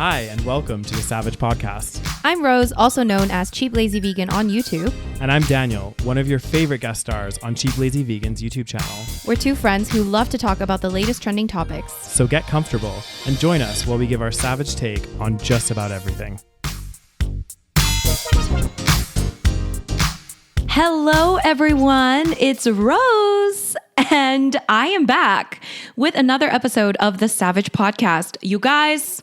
Hi, and welcome to the SaVeg podcast. I'm Rose, also known as Cheap Lazy Vegan on YouTube. And I'm Daniel, one of your favorite guest stars on Cheap Lazy Vegan's YouTube channel. We're two friends who love to talk about the latest trending topics. So get comfortable and join us while we give our SaVeg take on just about everything. Hello, everyone. It's Rose, and I am back with another episode of the SaVeg podcast. You guys,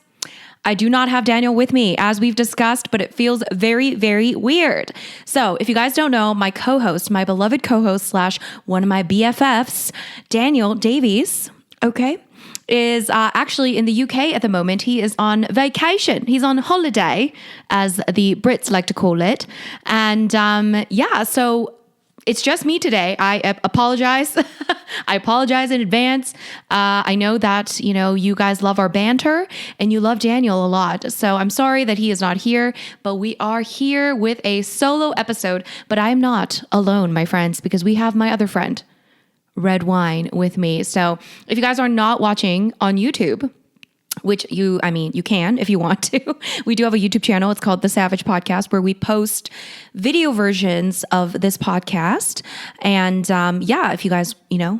I do not have Daniel with me, as we've discussed, but it feels very, very weird. So if you guys don't know, my co-host, my beloved co-host / one of my BFFs, Daniel Davies, is actually in the UK at the moment. He is on vacation. He's on holiday, as the Brits like to call it. And so it's just me today. I apologize. I apologize in advance. I know that, you guys love our banter and you love Daniel a lot. So I'm sorry that he is not here, but we are here with a solo episode. But I am not alone, my friends, because we have my other friend, Red Wine, with me. So if you guys are not watching on YouTube, which you can if you want to. We do have a YouTube channel. It's called The SaVeg Podcast, where we post video versions of this podcast. And if you guys,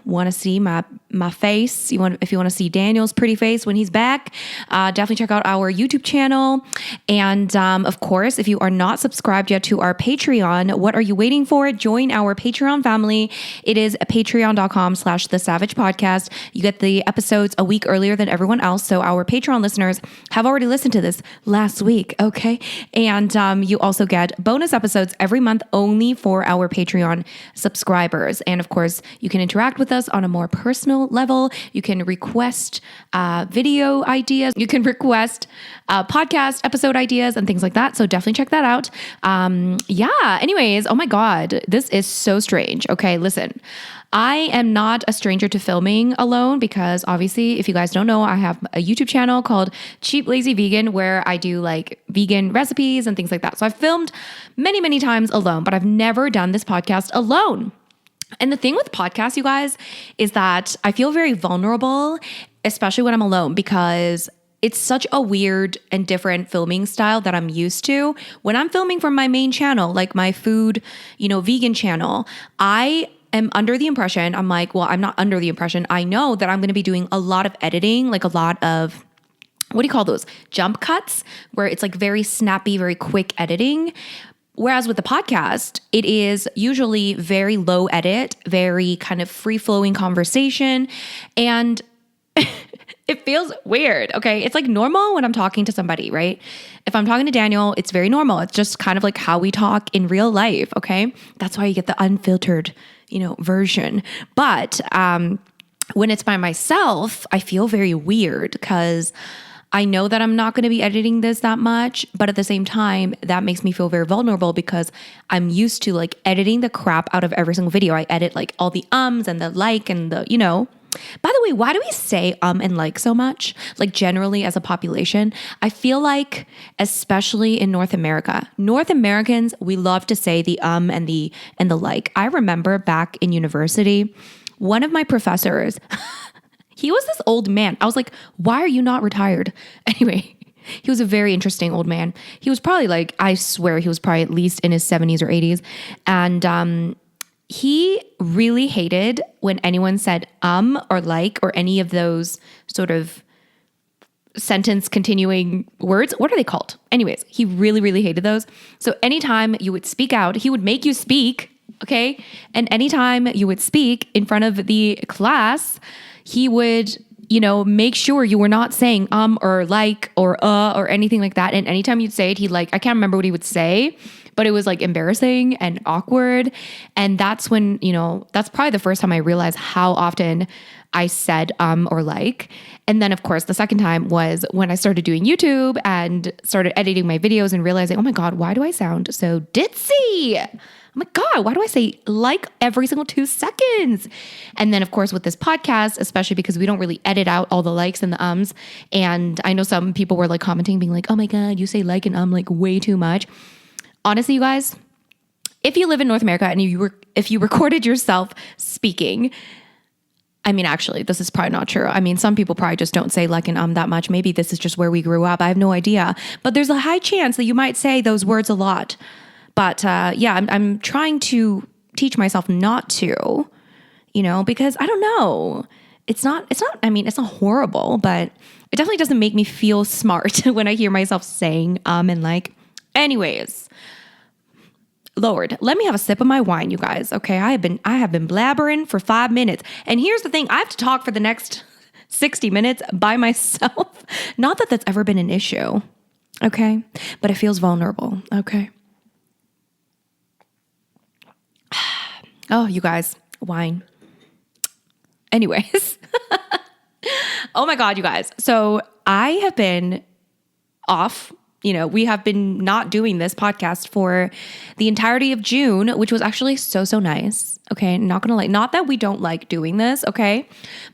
want to see my face, if you want to see Daniel's pretty face when he's back, definitely check out our YouTube channel. And of course, if you are not subscribed yet to our Patreon, what are you waiting for? Join our Patreon family. It is patreon.com/The SaVeg Podcast. You get the episodes a week earlier than everyone else. So our Patreon listeners have already listened to this last week, okay? And you also get bonus episodes every month only for our Patreon subscribers. And of course, you can interact with us on a more personal level. You can request video ideas. You can request podcast episode ideas and things like that. So definitely check that out. Anyways, oh my God, this is so strange. Okay, listen. I am not a stranger to filming alone because obviously, if you guys don't know, I have a YouTube channel called Cheap Lazy Vegan where I do like vegan recipes and things like that. So I've filmed many, many times alone, but I've never done this podcast alone. And the thing with podcasts, you guys, is that I feel very vulnerable, especially when I'm alone, because it's such a weird and different filming style that I'm used to. When I'm filming from my main channel, like my food, vegan channel, I am under the impression, I'm not under the impression. I know that I'm going to be doing a lot of editing, like a lot of, what do you call those? Jump cuts, where it's like very snappy, very quick editing. Whereas with the podcast, it is usually very low edit, very kind of free-flowing conversation. And it feels weird, okay? It's like normal when I'm talking to somebody, right? If I'm talking to Daniel, it's very normal. It's just kind of like how we talk in real life, okay? That's why you get the unfiltered, version. But when it's by myself, I feel very weird because I know that I'm not going to be editing this that much, but at the same time, that makes me feel very vulnerable because I'm used to like editing the crap out of every single video. I edit like all the ums and the like and the, By the way, why do we say and like so much? Like generally as a population, I feel like, especially in North America, North Americans, we love to say the and the like. I remember back in university, one of my professors, he was this old man. I was like, why are you not retired? Anyway, he was a very interesting old man. He was probably like, I swear he was probably at least in his 70s or 80s. And he really hated when anyone said or like or any of those sort of sentence continuing words. What are they called? Anyways, he really, really hated those. So anytime you would speak out, he would make you speak, okay? And anytime you would speak in front of the class, he would, make sure you were not saying or like or anything like that. And anytime you'd say it, I can't remember what he would say, but it was like embarrassing and awkward. And that's when, that's probably the first time I realized how often I said or like. And then of course, the second time was when I started doing YouTube and started editing my videos and realizing, oh my God, why do I sound so ditzy? Oh my God, why do I say like every single 2 seconds? And then of course with this podcast, especially because we don't really edit out all the likes and the ums. And I know some people were like commenting being like, oh my God, you say like and like way too much. Honestly, you guys, if you live in North America and if you recorded yourself speaking, I mean, actually, this is probably not true. I mean, some people probably just don't say like and that much. Maybe this is just where we grew up. I have no idea. But there's a high chance that you might say those words a lot. But yeah, I'm trying to teach myself not to, because I don't know. It's not, I mean, it's not horrible, but it definitely doesn't make me feel smart when I hear myself saying, and like, anyways. Lord, let me have a sip of my wine, you guys. Okay, I have been blabbering for 5 minutes. And here's the thing, I have to talk for the next 60 minutes by myself. Not that that's ever been an issue. Okay? But it feels vulnerable. Okay? Oh, you guys, wine. Anyways. Oh my God, you guys. So I have been off. We have been not doing this podcast for the entirety of June, which was actually so nice. Okay. Not going to lie. Not that we don't like doing this. Okay.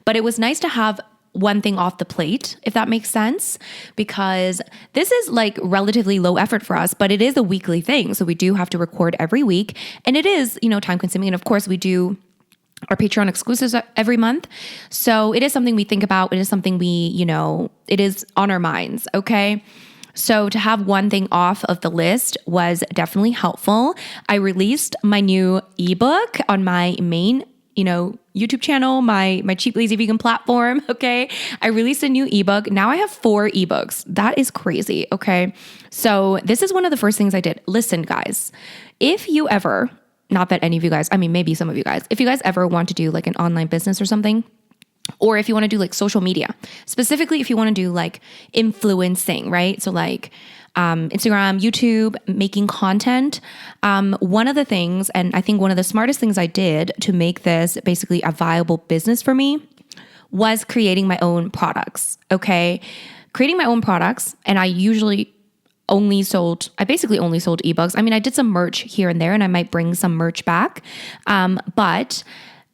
But it was nice to have one thing off the plate, if that makes sense, because this is like relatively low effort for us, but it is a weekly thing. So we do have to record every week, and it is, time consuming. And of course we do our Patreon exclusives every month. So it is something we think about. It is something we, it is on our minds. Okay. So to have one thing off of the list was definitely helpful. I released my new ebook on my main, YouTube channel, my Cheap Lazy Vegan platform. Okay. I released a new ebook. Now I have 4 ebooks. That is crazy. Okay. So this is one of the first things I did. Listen, guys, if you ever, not that any of you guys, I mean, maybe some of you guys, if you guys ever want to do like an online business or something, or if you want to do like social media, specifically if you want to do like influencing, right? So like Instagram, YouTube, making content. One of the things, and I think one of the smartest things I did to make this basically a viable business for me was creating my own products, okay? Creating my own products, and I basically only sold ebooks. I mean, I did some merch here and there, and I might bring some merch back, but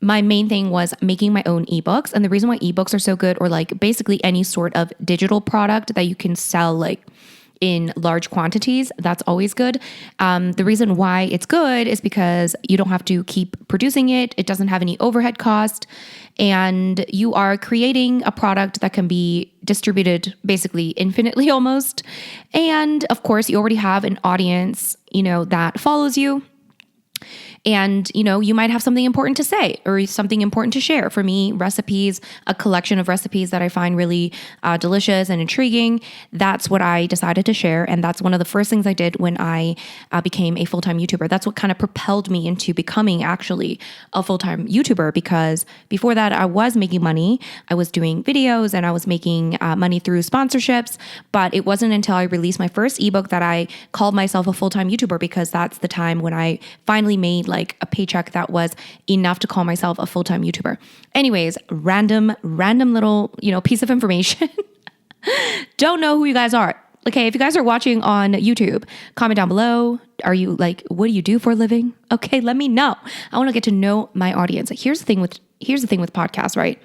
my main thing was making my own ebooks. And the reason why ebooks are so good, or like basically any sort of digital product that you can sell like in large quantities, that's always good. The reason why it's good is because you don't have to keep producing it. It doesn't have any overhead cost. And you are creating a product that can be distributed basically infinitely almost. And of course, you already have an audience, that follows you. And, you might have something important to say or something important to share. For me, recipes, a collection of recipes that I find really delicious and intriguing. That's what I decided to share. And that's one of the first things I did when I became a full-time YouTuber. That's what kind of propelled me into becoming actually a full-time YouTuber, because before that I was making money. I was doing videos and I was making money through sponsorships. But it wasn't until I released my first ebook that I called myself a full-time YouTuber, because that's the time when I finally made like a paycheck that was enough to call myself a full-time YouTuber. Anyways, random little, piece of information. Don't know who you guys are. Okay, if you guys are watching on YouTube, comment down below. Are you like, what do you do for a living? Okay, let me know. I want to get to know my audience. Here's the thing with podcasts, right?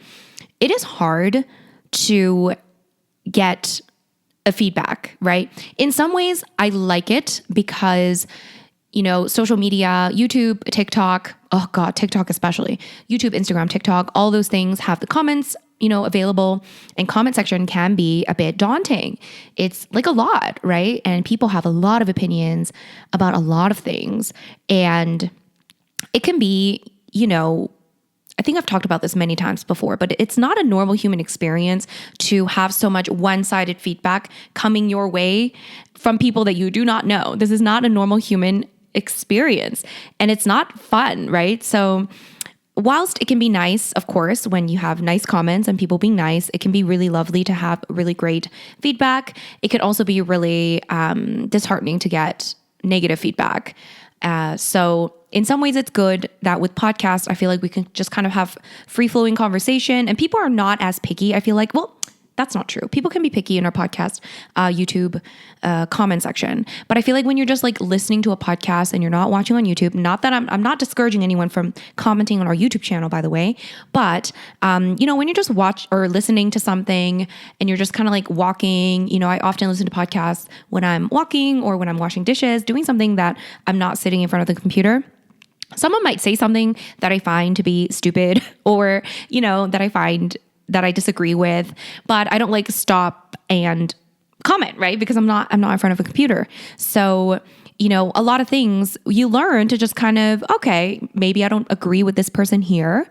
It is hard to get a feedback, right? In some ways, I like it because social media, YouTube, TikTok, oh God, TikTok especially, YouTube, Instagram, TikTok, all those things have the comments, available, and comment section can be a bit daunting. It's like a lot, right? And people have a lot of opinions about a lot of things. And it can be, I think I've talked about this many times before, but it's not a normal human experience to have so much one-sided feedback coming your way from people that you do not know. This is not a normal human experience, and it's not fun, right? So whilst it can be nice, of course, when you have nice comments and people being nice, it can be really lovely to have really great feedback. It can also be really disheartening to get negative feedback. So in some ways it's good that with podcasts, I feel like we can just kind of have free-flowing conversation, and people are not as picky. I feel like, well, that's not true. People can be picky in our podcast, YouTube comment section. But I feel like when you're just like listening to a podcast and you're not watching on YouTube, not that I'm not discouraging anyone from commenting on our YouTube channel, by the way, but when you're just listening to something and you're just kind of like walking, I often listen to podcasts when I'm walking or when I'm washing dishes, doing something that I'm not sitting in front of the computer. someone might say something that I find to be stupid or, that I disagree with, but I don't like stop and comment, right? Because I'm not in front of a computer. So, a lot of things you learn to just kind of, okay, maybe I don't agree with this person here.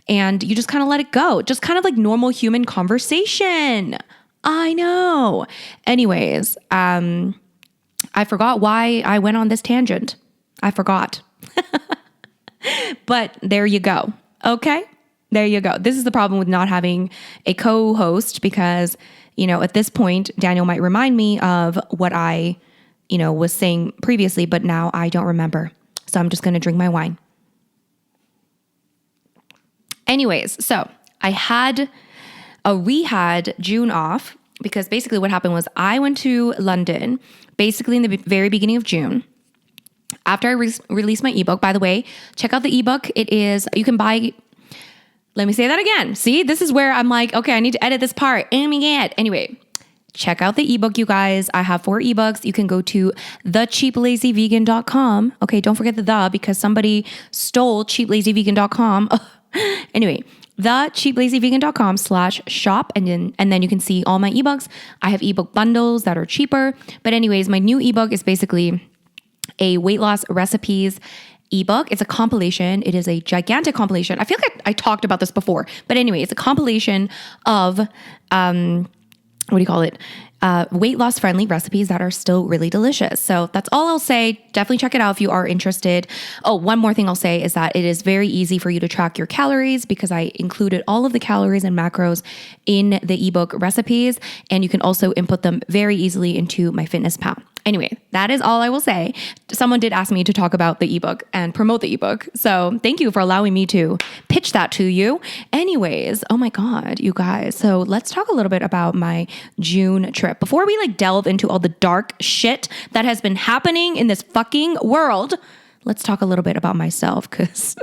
And you just kind of let it go. Just kind of like normal human conversation. I know. Anyways, I forgot why I went on this tangent. I forgot. But there you go. Okay? There you go. This is the problem with not having a co-host because, at this point, Daniel might remind me of what I, was saying previously, but now I don't remember. So I'm just going to drink my wine. Anyways, so we had June off because basically what happened was I went to London basically in the very beginning of June. After I released my ebook, by the way, check out the ebook. You can buy, let me say that again. See, this is where I'm like, okay, I need to edit this part. Anyway, check out the ebook, you guys. I have 4 ebooks. You can go to thecheaplazyvegan.com. Okay, don't forget the because somebody stole cheaplazyvegan.com. Anyway, thecheaplazyvegan.com/shop. And then you can see all my ebooks. I have ebook bundles that are cheaper. But anyways, my new ebook is basically a weight loss recipes ebook. It's a compilation. It is a gigantic compilation. I feel like I talked about this before. But anyway, it's a compilation of, weight loss friendly recipes that are still really delicious. So that's all I'll say. Definitely check it out if you are interested. Oh, one more thing I'll say is that it is very easy for you to track your calories because I included all of the calories and macros in the ebook recipes, and you can also input them very easily into MyFitnessPal. Anyway, that is all I will say. Someone did ask me to talk about the ebook and promote the ebook. So thank you for allowing me to pitch that to you. Anyways, oh my God, you guys. So let's talk a little bit about my June trip. Before we delve into all the dark shit that has been happening in this fucking world, let's talk a little bit about myself because,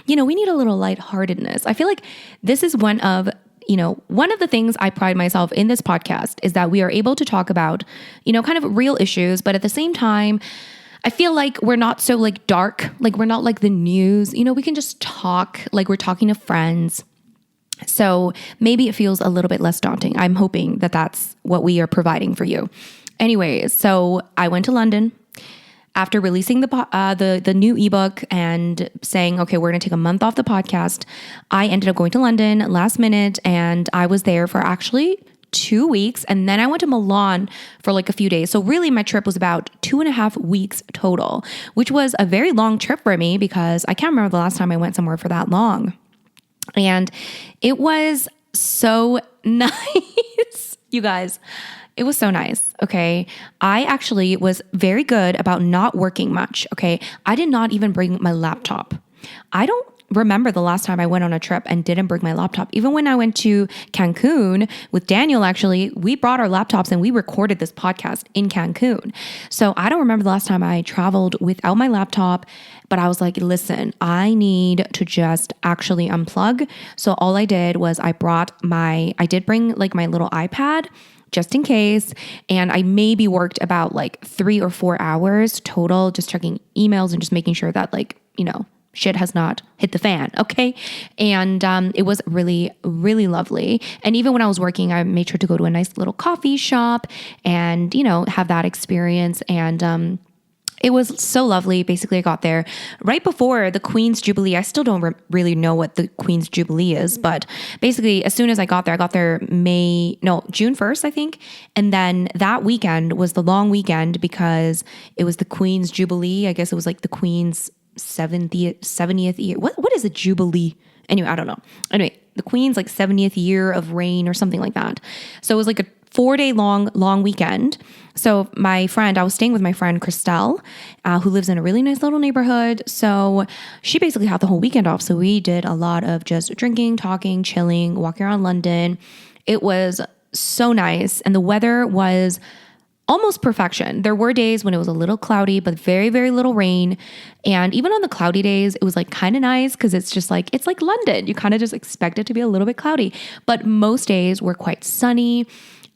we need a little lightheartedness. I feel like this is one of the things I pride myself in this podcast is that we are able to talk about, kind of real issues, but at the same time, I feel like we're not so dark, we're not like the news, we can just talk like we're talking to friends. So maybe it feels a little bit less daunting. I'm hoping that that's what we are providing for you. Anyways, so I went to London. After releasing the new ebook and saying, okay, we're going to take a month off the podcast, I ended up going to London last minute and I was there for actually 2 weeks. And then I went to Milan for a few days. So really my trip was about 2.5 weeks total, which was a very long trip for me because I can't remember the last time I went somewhere for that long. And it was so nice, you guys. It was so nice, okay? I actually was very good about not working much, okay? I did not even bring my laptop. I don't remember the last time I went on a trip and didn't bring my laptop. Even when I went to Cancun with Daniel, actually, we brought our laptops and we recorded this podcast in Cancun. So I don't remember the last time I traveled without my laptop, but I was like, listen, I need to just actually unplug. So all I did was I did bring my little iPad just in case. And I maybe worked about 3 or 4 hours total, just checking emails and just making sure that shit has not hit the fan. Okay. And it was really, really lovely. And even when I was working, I made sure to go to a nice little coffee shop and, have that experience. And it was so lovely. Basically, I got there right before the Queen's Jubilee. I still don't really know what the Queen's Jubilee is, but basically, as soon as I got there June 1st, I think. And then that weekend was the long weekend because it was the Queen's Jubilee. I guess it was the Queen's 70th year. What is a Jubilee? Anyway, I don't know. Anyway, the Queen's 70th year of reign or something like that. So it was a 4-day long weekend. So I was staying with my friend Christelle, who lives in a really nice little neighborhood. So she basically had the whole weekend off. So we did a lot of just drinking, talking, chilling, walking around London. It was so nice. And the weather was almost perfection. There were days when it was a little cloudy, but very, very little rain. And even on the cloudy days, it was kind of nice because it's just it's like London. You kind of just expect it to be a little bit cloudy. But most days were quite sunny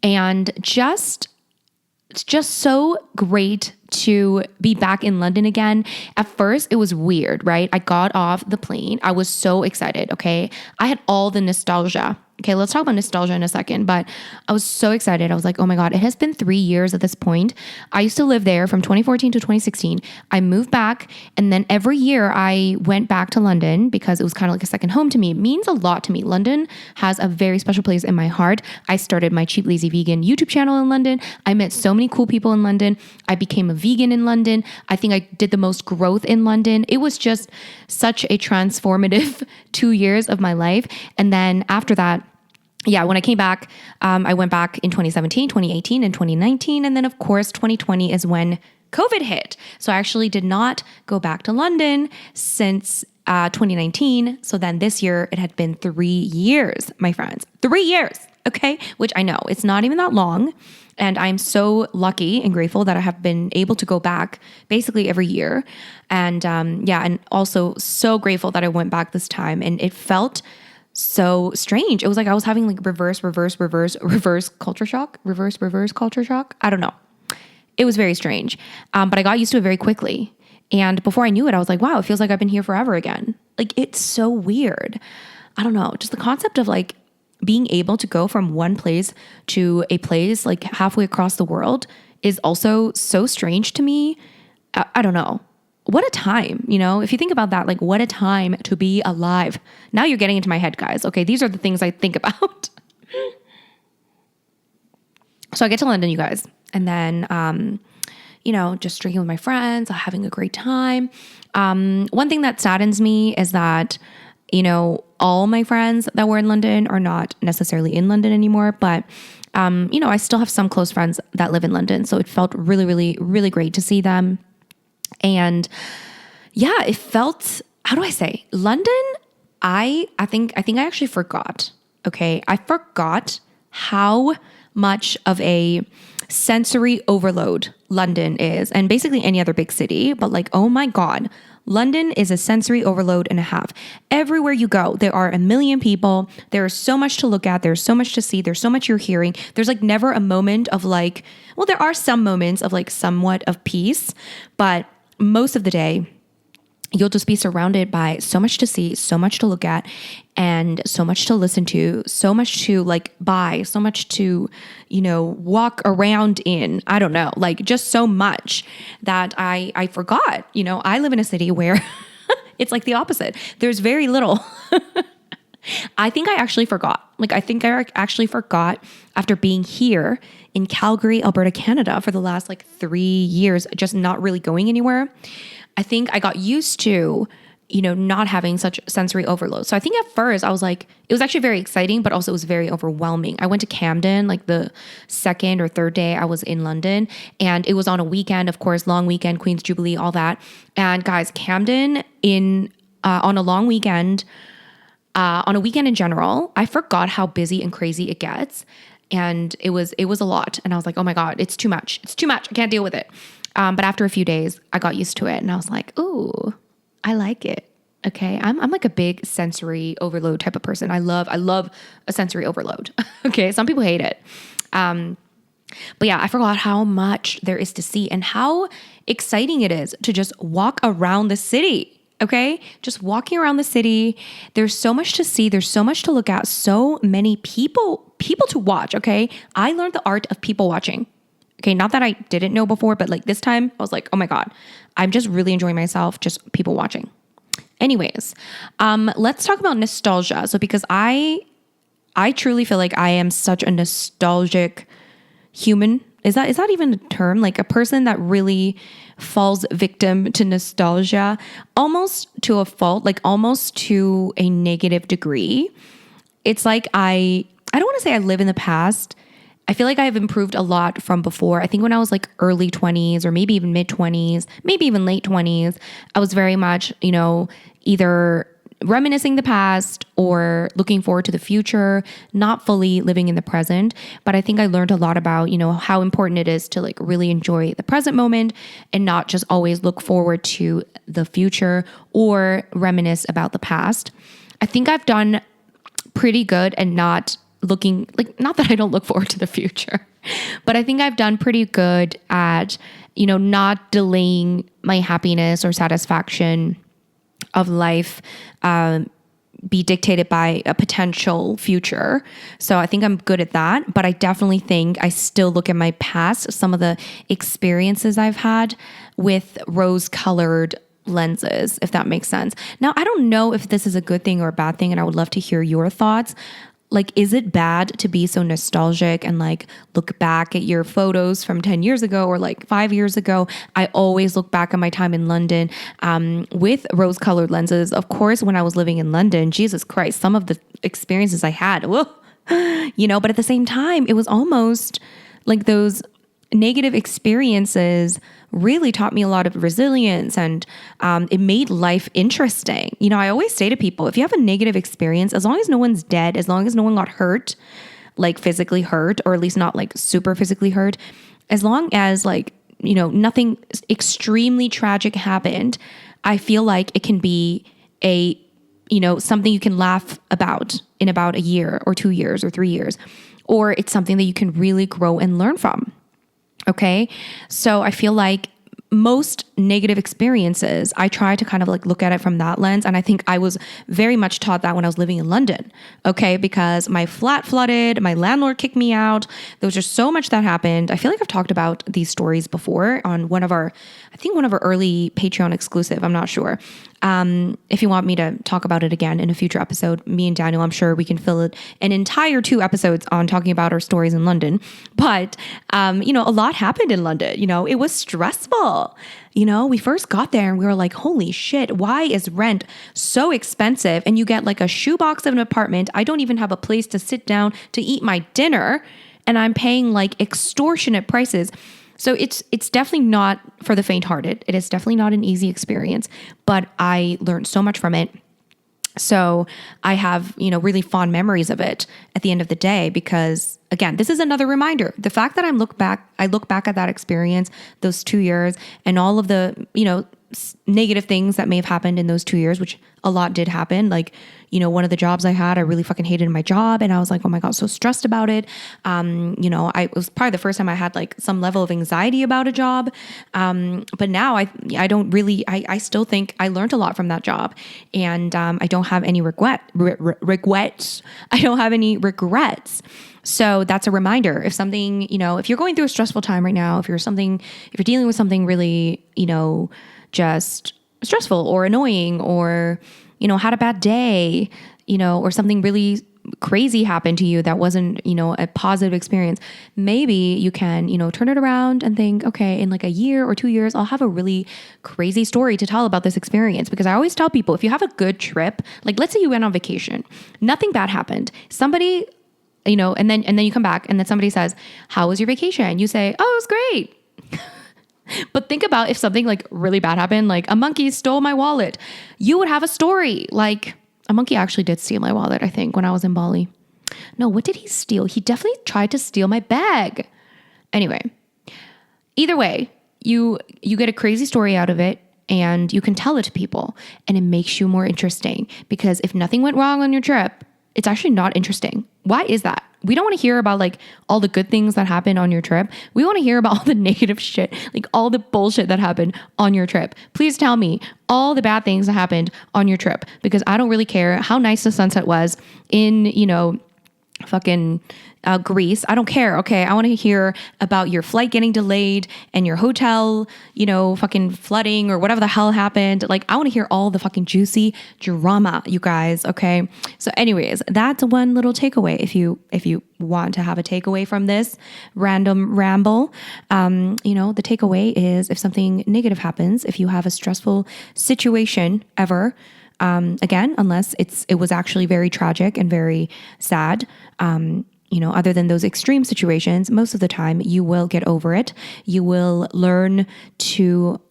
and it's just so great to be back in London again. At first, it was weird, right? I got off the plane. I was so excited, okay? I had all the nostalgia. Okay, let's talk about nostalgia in a second, but I was so excited. I was like, oh my God, it has been 3 years at this point. I used to live there from 2014 to 2016. I moved back, and then every year I went back to London because it was kind of like a second home to me. It means a lot to me. London has a very special place in my heart. I started my Cheap Lazy Vegan YouTube channel in London. I met so many cool people in London. I became a vegan in London. I think I did the most growth in London. It was just such a transformative 2 years of my life. And then after that, yeah, when I came back, I went back in 2017, 2018, and 2019. And then, of course, 2020 is when COVID hit. So I actually did not go back to London since 2019. So then this year, it had been 3 years, my friends. 3 years, okay? Which I know, it's not even that long. And I'm so lucky and grateful that I have been able to go back basically every year. And and also so grateful that I went back this time. And it felt so strange. It was like I was having like reverse culture shock. Reverse culture shock. I don't know. It was very strange. But I got used to it very quickly. And before I knew it, I was like, wow, it feels like I've been here forever again. Like, it's so weird. I don't know. Just the concept of like being able to go from one place to a place like halfway across the world is also so strange to me. I don't know. What a time, if you think about that, like what a time to be alive. Now you're getting into my head, guys. Okay, these are the things I think about. So I get to London, you guys, and then, just drinking with my friends, having a great time. One thing that saddens me is that, all my friends that were in London are not necessarily in London anymore, but, I still have some close friends that live in London. So it felt really, really, really great to see them. And yeah, it felt, how do I say, London, I think I actually forgot. Okay. I forgot how much of a sensory overload London is, and basically any other big city, but like, oh my God, London is a sensory overload and a half. Everywhere you go, there are a million people. There is so much to look at. There's so much to see. There's so much you're hearing. There's like never a moment of like, well, there are some moments of like somewhat of peace, but most of the day, you'll just be surrounded by so much to see, so much to look at, and so much to listen to, so much to like buy, so much to, walk around in. I don't know, like just so much that I forgot. I live in a city where it's like the opposite. There's very little. I think I actually forgot. I think I actually forgot after being here in Calgary, Alberta, Canada for the last 3 years, just not really going anywhere. I think I got used to, not having such sensory overload. So I think at first I was like, it was actually very exciting, but also it was very overwhelming. I went to Camden, the second or third day I was in London, and it was on a weekend, of course, long weekend, Queen's Jubilee, all that. And guys, Camden on a long weekend, on a weekend in general, I forgot how busy and crazy it gets. And it was a lot. And I was like, oh my God, it's too much. It's too much. I can't deal with it. But after a few days, I got used to it. And I was like, ooh, I like it. Okay. I'm like a big sensory overload type of person. I love a sensory overload. Okay. Some people hate it. But yeah, I forgot how much there is to see and how exciting it is to just walk around the city. Okay. Just walking around the city. There's so much to see. There's so much to look at. So many people to watch. Okay. I learned the art of people watching. Okay. Not that I didn't know before, but this time I was like, oh my God, I'm just really enjoying myself. Just people watching. Anyways, let's talk about nostalgia. So because I truly feel like I am such a nostalgic human. Is that even a term? A person that really falls victim to nostalgia, almost to a fault, almost to a negative degree. It's like I don't want to say I live in the past. I feel like I have improved a lot from before. I think when I was early 20s or maybe even mid 20s, maybe even late 20s, I was very much, either reminiscing the past or looking forward to the future, not fully living in the present. But I think I learned a lot about, how important it is to really enjoy the present moment and not just always look forward to the future or reminisce about the past. I think I've done pretty good and not looking not that I don't look forward to the future, but I think I've done pretty good at, not delaying my happiness or satisfaction of life, be dictated by a potential future. So I think I'm good at that, but I definitely think I still look at my past, some of the experiences I've had with rose-colored lenses, if that makes sense. Now, I don't know if this is a good thing or a bad thing, and I would love to hear your thoughts. Like, is it bad to be so nostalgic and like look back at your photos from 10 years ago or like 5 years ago? I always look back at my time in London with rose-colored lenses. Of course, when I was living in London, Jesus Christ, some of the experiences I had, but at the same time, it was almost like those negative experiences really taught me a lot of resilience, and it made life interesting. I always say to people, if you have a negative experience, as long as no one's dead, as long as no one got hurt, like physically hurt, or at least not like super physically hurt, as long as like, nothing extremely tragic happened, I feel like it can be something you can laugh about in about a year or 2 years or 3 years, or it's something that you can really grow and learn from. Okay. So I feel like most negative experiences, I try to kind of like look at it from that lens. And I think I was very much taught that when I was living in London. Okay. Because my flat flooded, my landlord kicked me out. There was just so much that happened. I feel like I've talked about these stories before on one of our early Patreon exclusive. I'm not sure. If you want me to talk about it again in a future episode, me and Daniel, I'm sure we can fill it an entire 2 episodes on talking about our stories in London. But, a lot happened in London. It was stressful. We first got there and we were like, holy shit, why is rent so expensive? And you get like a shoebox of an apartment. I don't even have a place to sit down to eat my dinner. And I'm paying like extortionate prices. So it's definitely not for the faint-hearted. It is definitely not an easy experience, but I learned so much from it. So I have, really fond memories of it at the end of the day, because again, this is another reminder. The fact that I look back at that experience, those 2 years, and all of the, negative things that may have happened in those 2 years, which a lot did happen. Like, one of the jobs I had, I really fucking hated my job. And I was like, oh my God, so stressed about it. It was probably the first time I had like some level of anxiety about a job. But now I still think I learned a lot from that job, and I don't have any regrets. I don't have any regrets. So that's a reminder. If something, if you're going through a stressful time right now, if you're dealing with something really, just stressful or annoying, or, had a bad day, or something really crazy happened to you that wasn't, a positive experience, maybe you can, turn it around and think, okay, in like a year or 2 years, I'll have a really crazy story to tell about this experience. Because I always tell people, if you have a good trip, like let's say you went on vacation, nothing bad happened, somebody, and then you come back and then somebody says, how was your vacation? You say, oh, it was great. But think about if something like really bad happened, like a monkey stole my wallet. You would have a story. Like a monkey actually did steal my wallet, I think, when I was in Bali. No, what did he steal? He definitely tried to steal my bag. Anyway, either way, you get a crazy story out of it, and you can tell it to people, and it makes you more interesting. Because if nothing went wrong on your trip, it's actually not interesting. Why is that? We don't want to hear about like all the good things that happened on your trip. We want to hear about all the negative shit, like all the bullshit that happened on your trip. Please tell me all the bad things that happened on your trip, because I don't really care how nice the sunset was in, fucking Greece. I don't care. Okay. I want to hear about your flight getting delayed and your hotel, fucking flooding or whatever the hell happened. Like, I want to hear all the fucking juicy drama, you guys. Okay. So anyways, that's one little takeaway. If you want to have a takeaway from this random ramble, the takeaway is if something negative happens, if you have a stressful situation ever, again, unless it was actually very tragic and very sad, other than those extreme situations, most of the time you will get over it. You will learn to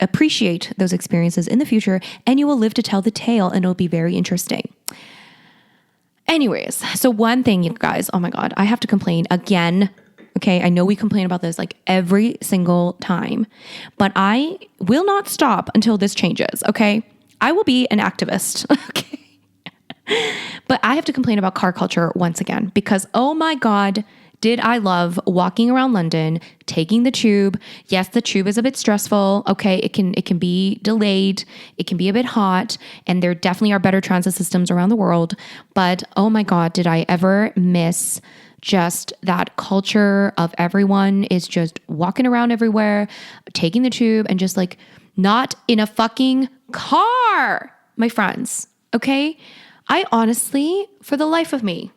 appreciate those experiences in the future, and you will live to tell the tale, and it'll be very interesting. Anyways, so one thing, you guys, oh my God, I have to complain again. Okay, I know we complain about this like every single time, but I will not stop until this changes, okay? I will be an activist, okay? But I have to complain about car culture once again, because, oh my God, did I love walking around London, taking the tube. Yes, the tube is a bit stressful. Okay, it can be delayed. It can be a bit hot, and there definitely are better transit systems around the world. But oh my God, did I ever miss just that culture of everyone is just walking around everywhere, taking the tube, and just like not in a fucking car, my friends. Okay, I honestly, for the life of me,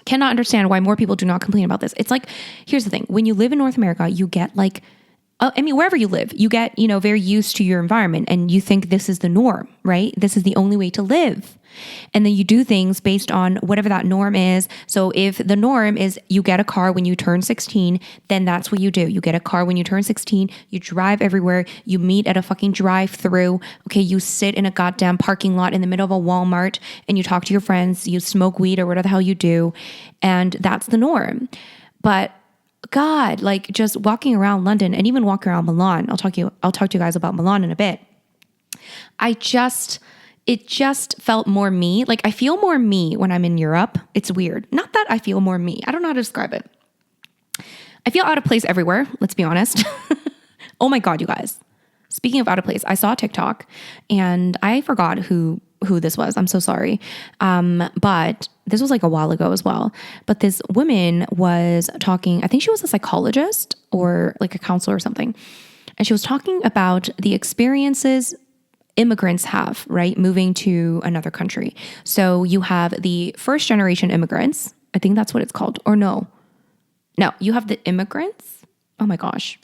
cannot understand why more people do not complain about this. It's like, here's the thing. When you live in North America, you get like, wherever you live, you get, very used to your environment and you think this is the norm, right? This is the only way to live. And then you do things based on whatever that norm is. So if the norm is you get a car when you turn 16, then that's what you do. You get a car when you turn 16, you drive everywhere, you meet at a fucking drive-through. Okay, you sit in a goddamn parking lot in the middle of a Walmart and you talk to your friends, you smoke weed or whatever the hell you do. And that's the norm. But God, like just walking around London and even walking around Milan. I'll talk to you guys about Milan in a bit. It just felt more me. Like I feel more me when I'm in Europe. It's weird. Not that I feel more me. I don't know how to describe it. I feel out of place everywhere. Let's be honest. Oh my God, you guys. Speaking of out of place, I saw TikTok and I forgot who this was. I'm so sorry. But this was like a while ago as well. But this woman was talking, I think she was a psychologist or like a counselor or something. And she was talking about the experiences immigrants have, right? Moving to another country. So you have the first generation immigrants. I think that's what it's called. Or no, you have the immigrants. Oh my gosh.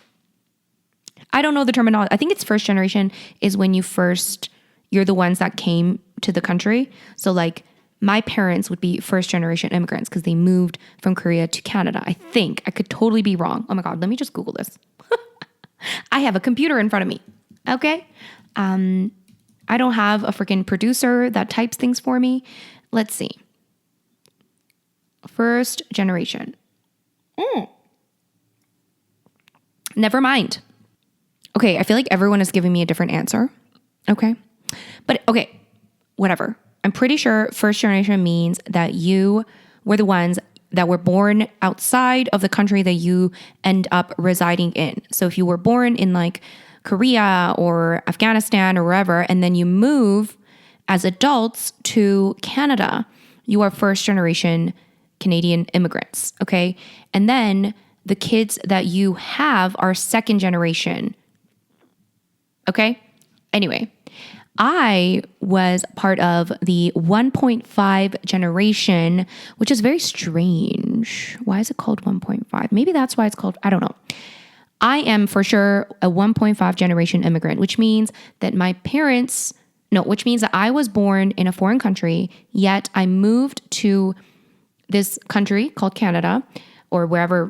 I don't know the terminology. I think it's first generation is when you're the ones that came to the country. So like my parents would be first generation immigrants because they moved from Korea to Canada. I think. I could totally be wrong. Oh my God, let me just Google this. I have a computer in front of me. Okay. I don't have a freaking producer that types things for me. Let's see. First generation. Never mind. Okay, I feel like everyone is giving me a different answer. Okay. But okay, whatever. I'm pretty sure first generation means that you were the ones that were born outside of the country that you end up residing in. So if you were born in like Korea or Afghanistan or wherever, and then you move as adults to Canada, you are first generation Canadian immigrants, okay? And then the kids that you have are second generation, okay? Anyway, I was part of the 1.5 generation, which is very strange. Why is it called 1.5? Maybe that's why it's called, I don't know. I am for sure a 1.5 generation immigrant, which means that which means that I was born in a foreign country, yet I moved to this country called Canada or whichever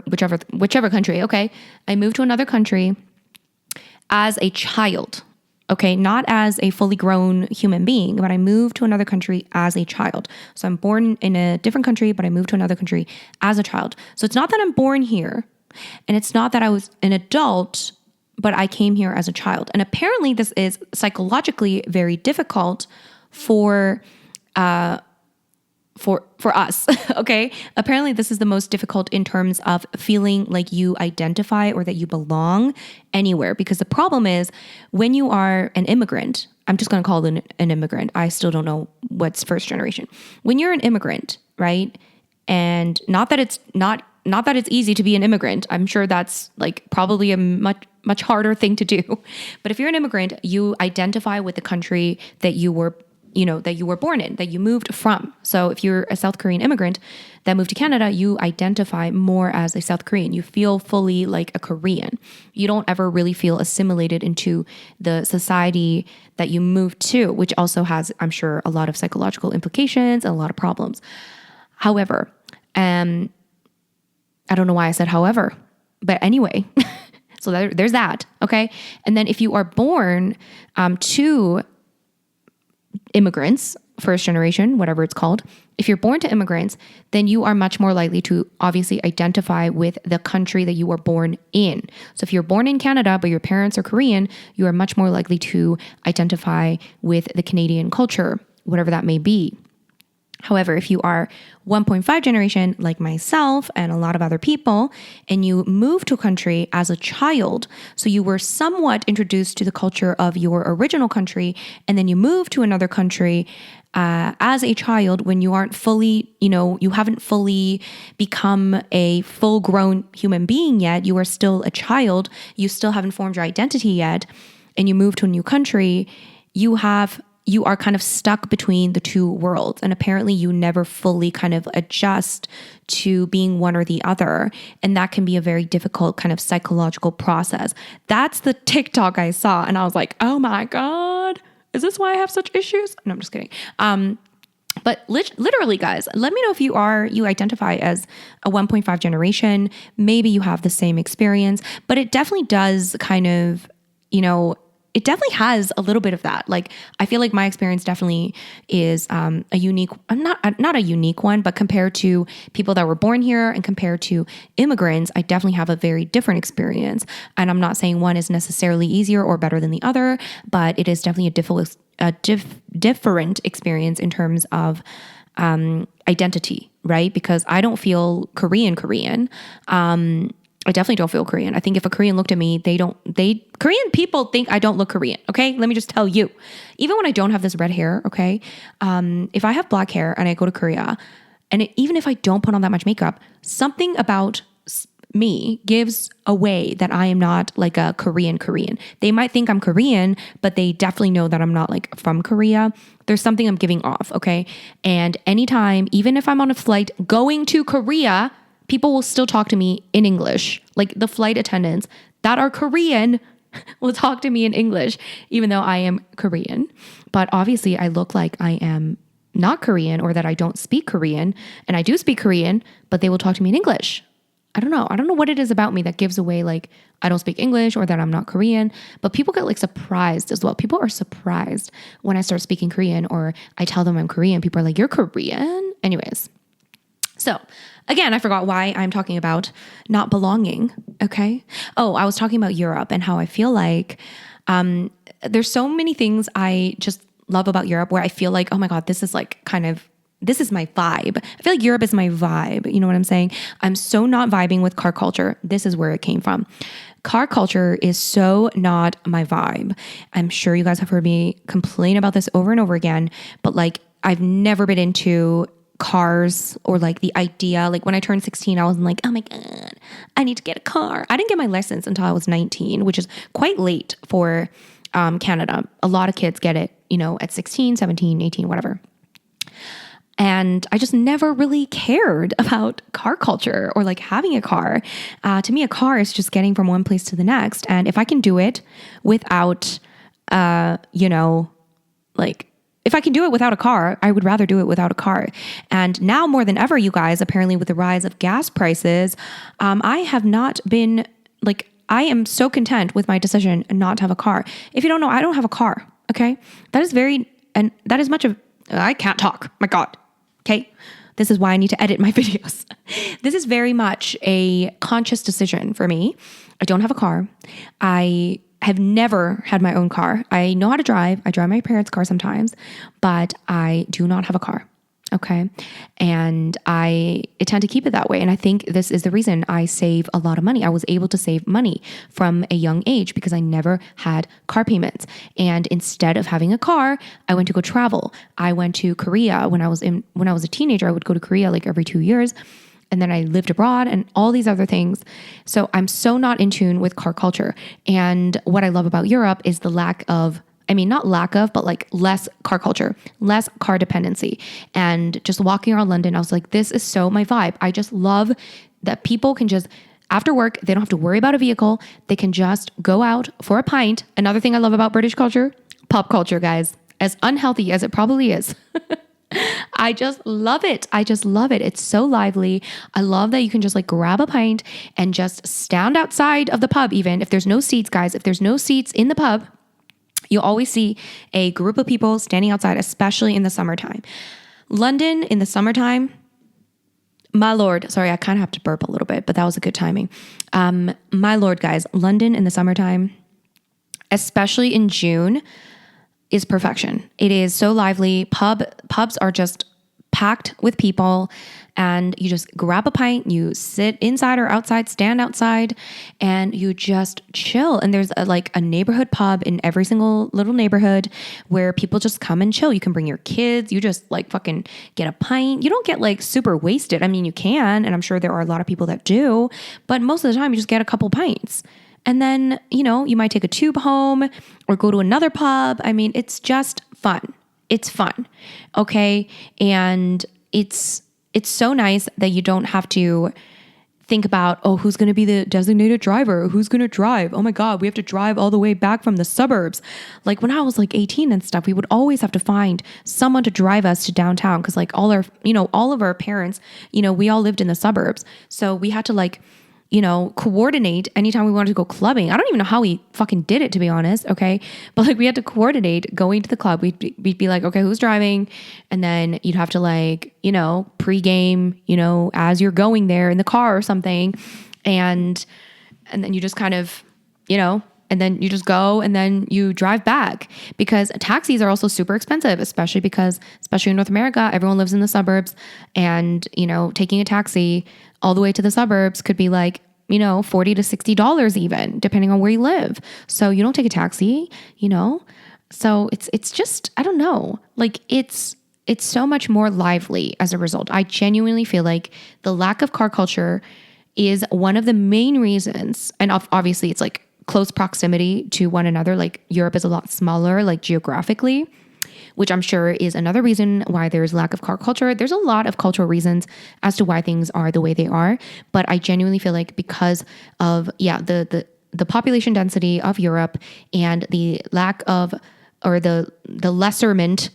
country. Okay. I moved to another country as a child. Okay. Not as a fully grown human being, but I moved to another country as a child. So I'm born in a different country, but I moved to another country as a child. So it's not that I'm born here. And it's not that I was an adult, but I came here as a child. And apparently this is psychologically very difficult for us. Okay. Apparently this is the most difficult in terms of feeling like you identify or that you belong anywhere. Because the problem is when you are an immigrant, I'm just going to call it an immigrant. I still don't know what's first generation. When you're an immigrant, right? And not that it's easy to be an immigrant. I'm sure that's like probably a much harder thing to do. But if you're an immigrant, you identify with the country that you were born in, that you moved from. So if you're a South Korean immigrant that moved to Canada, you identify more as a South Korean. You feel fully like a Korean. You don't ever really feel assimilated into the society that you moved to, which also has, I'm sure, a lot of psychological implications and a lot of problems. However, I don't know why I said however, but anyway, so there's that, okay? And then if you are born to immigrants, first generation, whatever it's called, if you're born to immigrants, then you are much more likely to obviously identify with the country that you were born in. So if you're born in Canada, but your parents are Korean, you are much more likely to identify with the Canadian culture, whatever that may be. However, if you are 1.5 generation like myself and a lot of other people, and you move to a country as a child, so you were somewhat introduced to the culture of your original country, and then you move to another country as a child when you aren't fully, you haven't fully become a full-grown human being yet, you are still a child, you still haven't formed your identity yet, and you move to a new country, you are kind of stuck between the two worlds. And apparently you never fully kind of adjust to being one or the other. And that can be a very difficult kind of psychological process. That's the TikTok I saw. And I was like, oh my God, is this why I have such issues? No, I'm just kidding. But literally, guys, let me know if you identify as a 1.5 generation. Maybe you have the same experience, but it definitely does kind of, it definitely has a little bit of that. Like, I feel like my experience definitely is a unique, not a unique one, but compared to people that were born here and compared to immigrants, I definitely have a very different experience. And I'm not saying one is necessarily easier or better than the other, but it is definitely a different experience in terms of identity, right? Because I don't feel Korean. I definitely don't feel Korean. I think if a Korean looked at me, Korean people think I don't look Korean. Okay. Let me just tell you, even when I don't have this red hair. Okay. If I have black hair and I go to Korea and even if I don't put on that much makeup, something about me gives away that I am not like a Korean. They might think I'm Korean, but they definitely know that I'm not like from Korea. There's something I'm giving off. Okay. And anytime, even if I'm on a flight going to Korea, people will still talk to me in English. Like the flight attendants that are Korean will talk to me in English, even though I am Korean. But obviously I look like I am not Korean or that I don't speak Korean. And I do speak Korean, but they will talk to me in English. I don't know what it is about me that gives away like I don't speak English or that I'm not Korean, but people get like surprised as well. People are surprised when I start speaking Korean or I tell them I'm Korean. People are like, you're Korean? Anyways. So again, I forgot why I'm talking about not belonging. Okay. Oh, I was talking about Europe and how I feel like there's so many things I just love about Europe where I feel like, oh my God, this is like this is my vibe. I feel like Europe is my vibe. You know what I'm saying? I'm so not vibing with car culture. This is where it came from. Car culture is so not my vibe. I'm sure you guys have heard me complain about this over and over again, but like I've never been into cars or like the idea. Like when I turned 16, I was like, oh my God, I need to get a car. I didn't get my license until I was 19, which is quite late for Canada. A lot of kids get it, at 16, 17, 18, whatever. And I just never really cared about car culture or like having a car. To me, a car is just getting from one place to the next. And if I can do it without, if I can do it without a car, I would rather do it without a car. And now more than ever, you guys, apparently with the rise of gas prices, I have not been like, I am so content with my decision not to have a car. If you don't know, I don't have a car. Okay. That is much of, I can't talk. My God. Okay. This is why I need to edit my videos. This is very much a conscious decision for me. I don't have a car. I have never had my own car. I know how to drive. I drive my parents' car sometimes, but I do not have a car. Okay. And I tend to keep it that way. And I think this is the reason I save a lot of money. I was able to save money from a young age because I never had car payments. And instead of having a car, I went to go travel. I went to Korea when I was a teenager. I would go to Korea like every 2 years. And then I lived abroad and all these other things. So I'm so not in tune with car culture. And what I love about Europe is the but like less car culture, less car dependency. And just walking around London, I was like, this is so my vibe. I just love that people can just, after work, they don't have to worry about a vehicle. They can just go out for a pint. Another thing I love about British culture, pop culture, guys, as unhealthy as it probably is. I just love it. It's so lively. I love that you can just like grab a pint and just stand outside of the pub. Even if there's no seats, guys, if there's no seats in the pub, you'll always see a group of people standing outside, especially in the summertime. London in the summertime, my Lord, sorry, I kind of have to burp a little bit, but that was a good timing. My Lord, guys, London in the summertime, especially in June, is perfection. It is so lively. Pubs are just packed with people, and you just grab a pint, you sit inside or outside, stand outside, and you just chill. And there's a neighborhood pub in every single little neighborhood where people just come and chill. You can bring your kids, you just like fucking get a pint. You don't get like super wasted. I mean, you can, and I'm sure there are a lot of people that do, but most of the time you just get a couple pints. And then, you might take a tube home or go to another pub. I mean, it's just fun. It's fun. Okay. And it's so nice that you don't have to think about, oh, who's going to be the designated driver? Who's going to drive? Oh my God, we have to drive all the way back from the suburbs. Like when I was like 18 and stuff, we would always have to find someone to drive us to downtown. Cause like all of our parents, we all lived in the suburbs. So we had to coordinate anytime we wanted to go clubbing. I don't even know how we fucking did it, to be honest. Okay. But like we had to coordinate going to the club. We'd be like, okay, who's driving? And then you'd have to pregame, as you're going there in the car or something. And then you just kind of, and then you just go and then you drive back, because taxis are also super expensive, especially in North America, everyone lives in the suburbs, and, taking a taxi all the way to the suburbs could be like, $40 to $60 even, depending on where you live. So you don't take a taxi, so it's just, I don't know, like it's so much more lively as a result. I genuinely feel like the lack of car culture is one of the main reasons. And obviously it's like close proximity to one another. Like Europe is a lot smaller, like geographically, which I'm sure is another reason why there's lack of car culture. There's a lot of cultural reasons as to why things are the way they are. But I genuinely feel like because of, the population density of Europe and the lack of, or the lesserment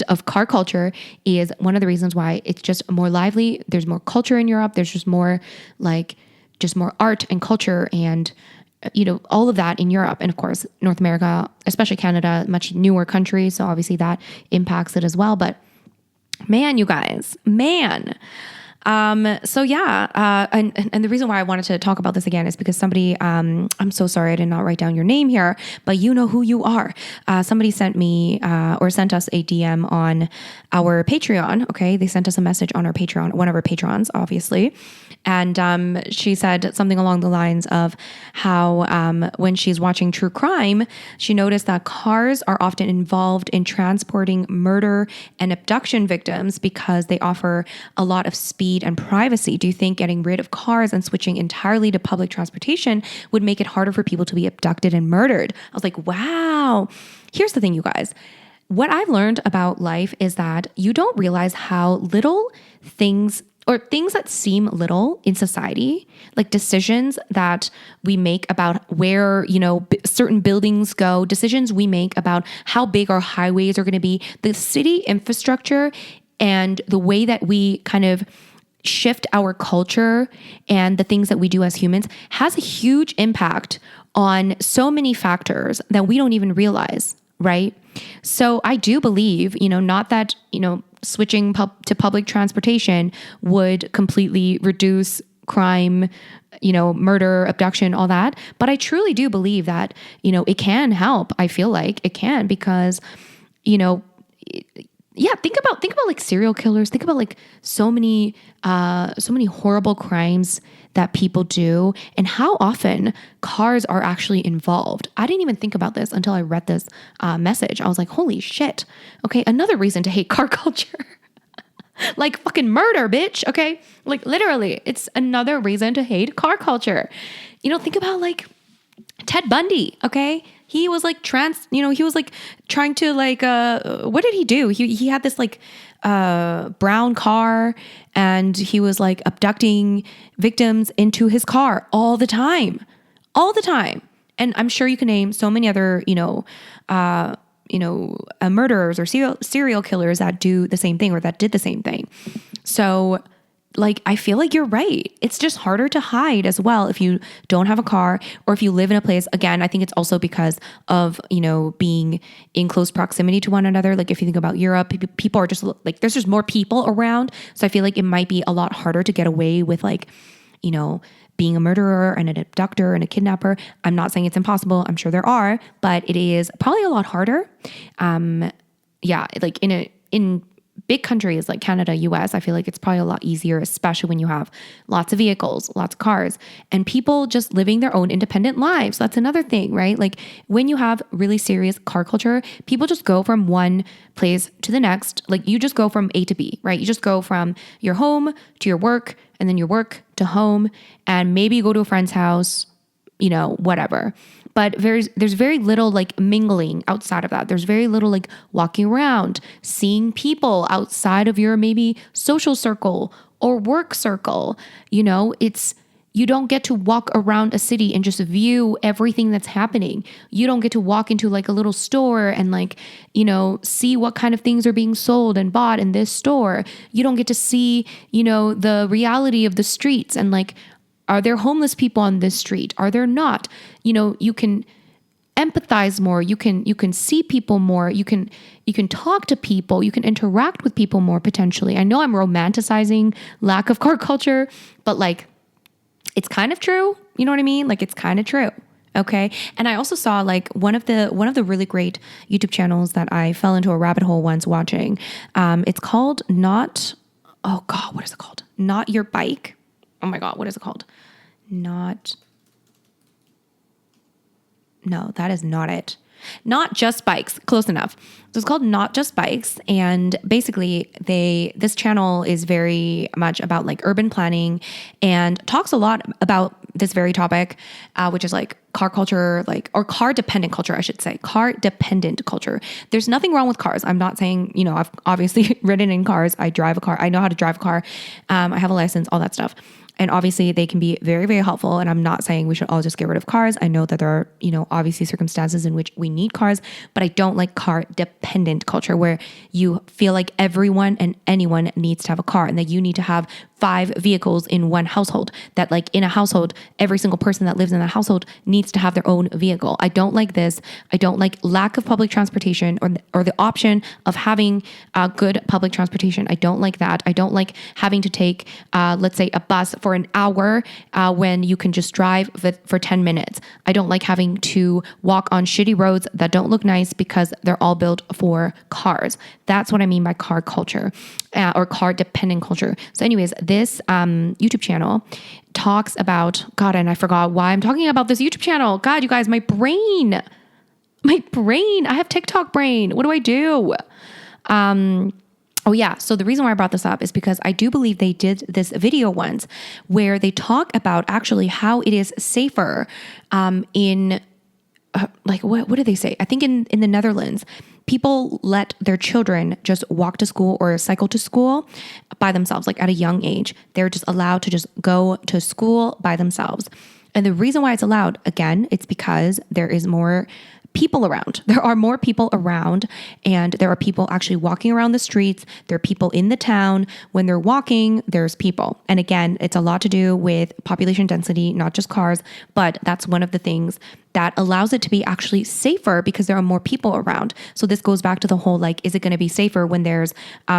of car culture is one of the reasons why it's just more lively. There's more culture in Europe. There's just more more art and culture and all of that in Europe. And of course, North America, especially Canada, much newer country. So obviously that impacts it as well. But man, you guys, man. And the reason why I wanted to talk about this again is because somebody, I'm so sorry I did not write down your name here, but you know who you are. Somebody sent me, or sent us a DM on our Patreon. Okay. They sent us a message on our Patreon, one of our patrons, obviously. And, she said something along the lines of how, when she's watching true crime, she noticed that cars are often involved in transporting murder and abduction victims because they offer a lot of speed and privacy. Do you think getting rid of cars and switching entirely to public transportation would make it harder for people to be abducted and murdered? I was like, wow. Here's the thing, you guys. What I've learned about life is that you don't realize how little things, or things that seem little in society, like decisions that we make about where, certain buildings go, decisions we make about how big our highways are going to be, the city infrastructure, and the way that we kind of shift our culture and the things that we do as humans has a huge impact on so many factors that we don't even realize, right? So I do believe, not that, switching to public transportation would completely reduce crime, murder, abduction, all that. But I truly do believe that, it can help. I feel like it can, because, think about like serial killers. Think about like so many horrible crimes that people do and how often cars are actually involved. I didn't even think about this until I read this message. I was like, holy shit. Okay. Another reason to hate car culture. Like fucking murder, bitch. Okay. Like literally it's another reason to hate car culture. Think about like Ted Bundy. Okay. He was like he was like trying to like, what did he do? He had this like, brown car, and he was like abducting victims into his car all the time. And I'm sure you can name so many other, murderers or serial killers that do the same thing or that did the same thing. So like, I feel like you're right. It's just harder to hide as well if you don't have a car or if you live in a place. Again, I think it's also because of, being in close proximity to one another. Like if you think about Europe, people are just like, there's just more people around. So I feel like it might be a lot harder to get away with like, being a murderer and an abductor and a kidnapper. I'm not saying it's impossible. I'm sure there are, but it is probably a lot harder. Like in big countries like Canada, US, I feel like it's probably a lot easier, especially when you have lots of vehicles, lots of cars, and people just living their own independent lives. That's another thing, right? Like when you have really serious car culture, people just go from one place to the next. Like you just go from A to B, right? You just go from your home to your work, and then your work to home, and maybe you go to a friend's house, whatever. But there's very little like mingling outside of that. There's very little like walking around, seeing people outside of your maybe social circle or work circle. You don't get to walk around a city and just view everything that's happening. You don't get to walk into like a little store and like, see what kind of things are being sold and bought in this store. You don't get to see, the reality of the streets and like, are there homeless people on this street? Are there not? You can empathize more. You can see people more. You can talk to people. You can interact with people more potentially. I know I'm romanticizing lack of car culture, but like it's kind of true. You know what I mean? Like it's kind of true. Okay. And I also saw like one of the really great YouTube channels that I fell into a rabbit hole once watching. It's called Not Your Bike. Oh my God, what is it called? No, that is not it. Not Just Bikes, close enough. So it's called Not Just Bikes. And basically this channel is very much about like urban planning and talks a lot about this very topic, which is like car culture, or car dependent culture, I should say. Car dependent culture. There's nothing wrong with cars. I'm not saying, I've obviously ridden in cars. I drive a car. I know how to drive a car. I have a license, all that stuff. And obviously they can be very, very helpful. And I'm not saying we should all just get rid of cars. I know that there are, obviously circumstances in which we need cars, but I don't like car dependent culture where you feel like everyone and anyone needs to have a car and that you need to have 5 vehicles in one household, that like in a household, every single person that lives in that household needs to have their own vehicle. I don't like this. I don't like lack of public transportation or the option of having good public transportation. I don't like that. I don't like having to take, let's say, a bus for an hour when you can just drive for 10 minutes. I don't like having to walk on shitty roads that don't look nice because they're all built for cars. That's what I mean by car culture or car dependent culture. So anyways, this YouTube channel talks about, God, and I forgot why I'm talking about this YouTube channel. God, you guys, my brain, I have TikTok brain. What do I do? Oh yeah. So the reason why I brought this up is because I do believe they did this video once where they talk about actually how it is safer in what did they say? I think in the Netherlands, people let their children just walk to school or cycle to school by themselves, like at a young age. They're just allowed to just go to school by themselves. And the reason why it's allowed, again, it's because there is more people around. There are more people around and there are people actually walking around the streets. There are people in the town. When they're walking, there's people. And again, it's a lot to do with population density, not just cars, but that's one of the things that allows it to be actually safer because there are more people around. So this goes back to the whole, is it going to be safer when there's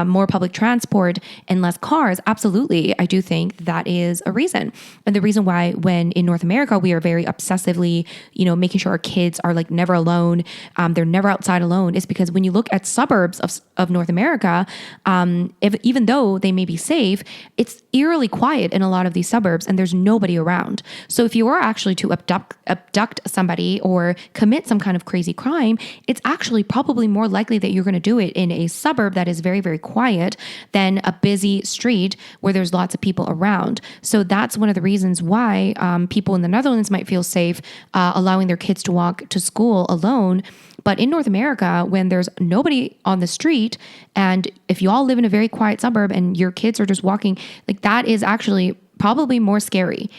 more public transport and less cars? Absolutely. I do think that is a reason. And the reason why when in North America, we are very obsessively, making sure our kids are never alone. They're never outside alone is because when you look at suburbs of North America, even though they may be safe, it's eerily quiet in a lot of these suburbs and there's nobody around. So if you were actually to abduct somebody or commit some kind of crazy crime, it's actually probably more likely that you're going to do it in a suburb that is very, very quiet than a busy street where there's lots of people around. So that's one of the reasons why people in the Netherlands might feel safe allowing their kids to walk to school alone. But in North America, when there's nobody on the street, and if you all live in a very quiet suburb and your kids are just walking, that is actually probably more scary.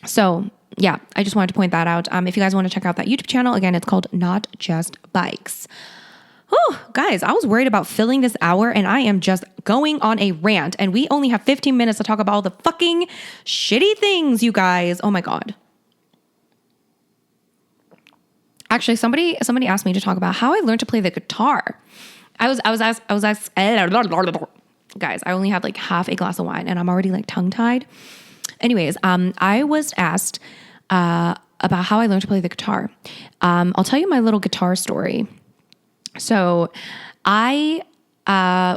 So yeah, I just wanted to point that out. If you guys want to check out that YouTube channel, again, it's called Not Just Bikes. Oh, guys, I was worried about filling this hour and I am just going on a rant and we only have 15 minutes to talk about all the fucking shitty things, you guys. Oh my God. Actually, somebody asked me to talk about how I learned to play the guitar. I was asked, guys, I only have half a glass of wine and I'm already tongue-tied. Anyways, I was asked about how I learned to play the guitar. I'll tell you my little guitar story. So I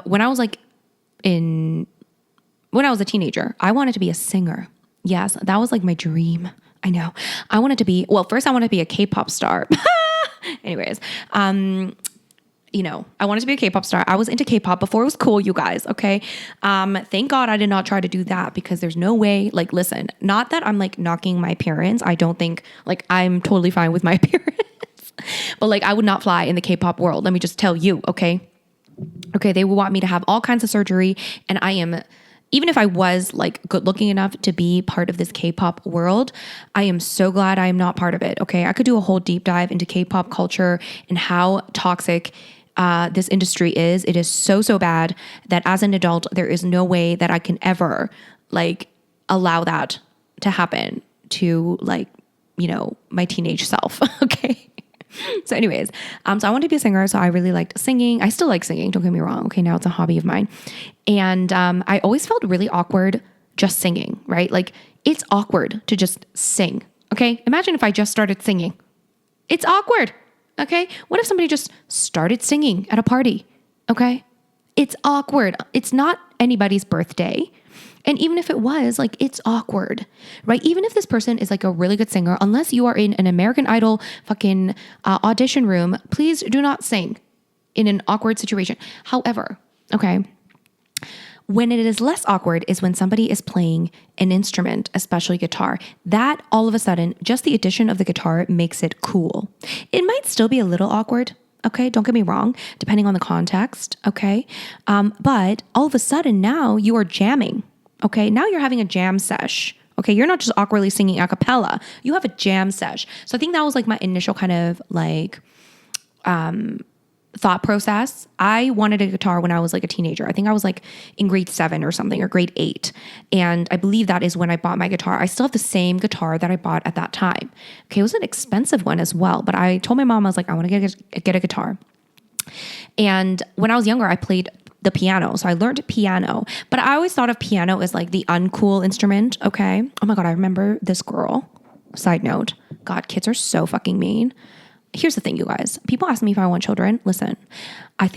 when I was when I was a teenager, I wanted to be a singer. Yes, that was like my dream. I know. I wanted to be, well, first I wanted to be a K-pop star. Anyways, I wanted to be a K-pop star. I was into K-pop before it was cool, you guys. Okay. Thank God I did not try to do that because there's no way, like, listen, not that I'm like knocking my appearance. I don't think like I'm totally fine with my appearance, but like I would not fly in the K-pop world. Let me just tell you. Okay. They will want me to have all kinds of surgery. And even if I was like good looking enough to be part of this K-pop world, I am so glad I am not part of it. Okay. I could do a whole deep dive into K-pop culture and how toxic this industry is. It is so bad that as an adult, there is no way that I can ever like allow that to happen to like, my teenage self. Okay. So anyways, so I wanted to be a singer. So I really liked singing. I still like singing. Don't get me wrong. Okay. Now it's a hobby of mine. And I always felt really awkward just singing, right? Like it's awkward to just sing. Okay. Imagine if I just started singing. It's awkward. Okay. What if somebody just started singing at a party? Okay. It's awkward. It's not anybody's birthday. And even if it was, like, it's awkward, right? Even if this person is like a really good singer, unless you are in an American Idol fucking audition room, please do not sing in an awkward situation. However, okay, when it is less awkward is when somebody is playing an instrument, especially guitar. That all of a sudden, just the addition of the guitar makes it cool. It might still be a little awkward. Okay, don't get me wrong, depending on the context. Okay, but all of a sudden now you are jamming. Okay, now you're having a jam sesh. Okay, you're not just awkwardly singing a cappella. You have a jam sesh. So I think that was like my initial kind of like thought process. I wanted a guitar when I was like a teenager. I think I was like in grade 7 or something, or grade 8. And I believe that is when I bought my guitar. I still have the same guitar that I bought at that time. Okay, it was an expensive one as well. But I told my mom, I was like, I want to get a guitar. And when I was younger, I played the piano. So I learned piano, but I always thought of piano as like the uncool instrument. Okay. Oh my God. I remember this girl. Side note. God, kids are so fucking mean. Here's the thing, you guys. People ask me if I want children. Listen, I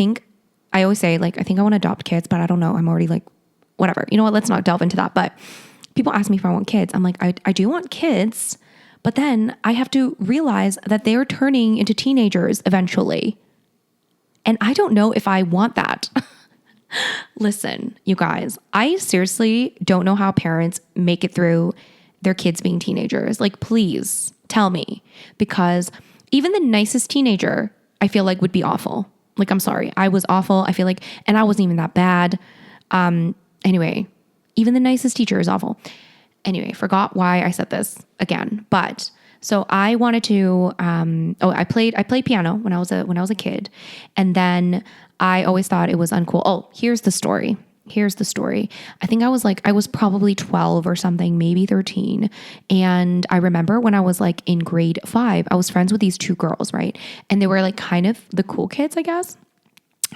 always say like, I think I want to adopt kids, but I don't know. I'm already like, whatever. You know what? Let's not delve into that. But people ask me if I want kids. I'm like, I do want kids, but then I have to realize that they are turning into teenagers eventually. And I don't know if I want that. Listen, you guys, I seriously don't know how parents make it through their kids being teenagers. Like, please tell me, because even the nicest teenager, I feel like would be awful. Like, I'm sorry. I was awful. I feel like, and I wasn't even that bad. Anyway, even the nicest teacher is awful. Anyway, forgot why I said this again, but so I wanted to, I played piano when I was a kid. And then I always thought it was uncool. Oh, here's the story. I think I was probably 12 or something, maybe 13. And I remember when I was like in grade 5, I was friends with these 2 girls, right? And they were like kind of the cool kids, I guess.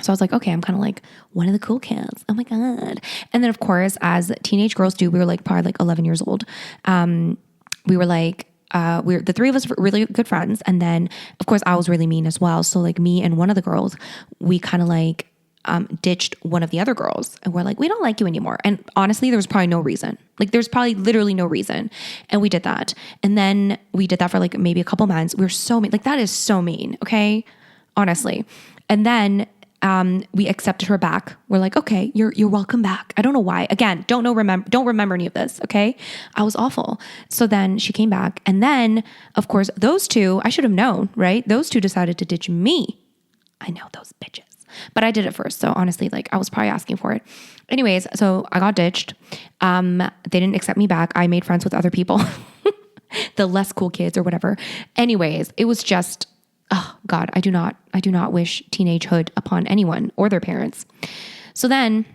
So I was like, okay, I'm kind of like one of the cool kids. Oh my God. And then of course, as teenage girls do, we were like probably like 11 years old. We were like, the 3 of us were really good friends. And then of course I was really mean as well. So like me and one of the girls, we kind of like, ditched one of the other girls and we're like, we don't like you anymore. And honestly, there was probably no reason. Like there's probably literally no reason. And we did that. And then we did that for like maybe a couple months. We were so mean. Like that is so mean. Okay. Honestly. And then, we accepted her back. We're like, okay, you're welcome back. I don't know why. Again, don't remember any of this. Okay. I was awful. So then she came back. And then of course, those 2, I should have known, right? Those 2 decided to ditch me. I know, those bitches, but I did it first. So honestly, like I was probably asking for it. Anyways, so I got ditched. They didn't accept me back. I made friends with other people, the less cool kids or whatever. Anyways, it was just, oh God, I do not wish teenagehood upon anyone or their parents. So then,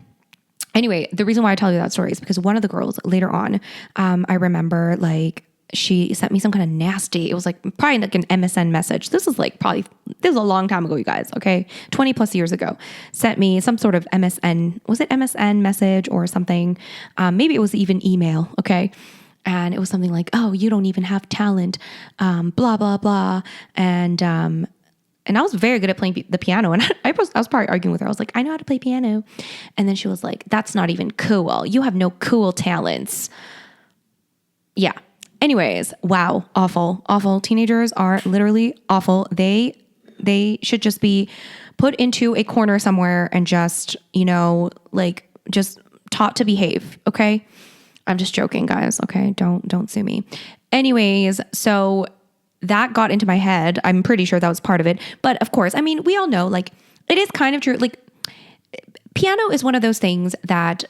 anyway, the reason why I tell you that story is because one of the girls later on, I remember like she sent me some kind of nasty, it was like probably like an MSN message. This is a long time ago, you guys. Okay. 20 plus years ago, sent me some sort of MSN. Was it MSN message or something? Maybe it was even email. Okay. And it was something like, oh, you don't even have talent, blah, blah, blah. And And I was very good at playing the piano. And I was probably arguing with her. I was like, I know how to play piano. And then she was like, that's not even cool. You have no cool talents. Yeah. Anyways, wow. Awful. Teenagers are literally awful. They should just be put into a corner somewhere and just, like just taught to behave. Okay. I'm just joking, guys. Okay. Don't sue me. Anyways, so that got into my head. I'm pretty sure that was part of it. But of course, I mean, we all know, like, it is kind of true. Like, piano is one of those things that,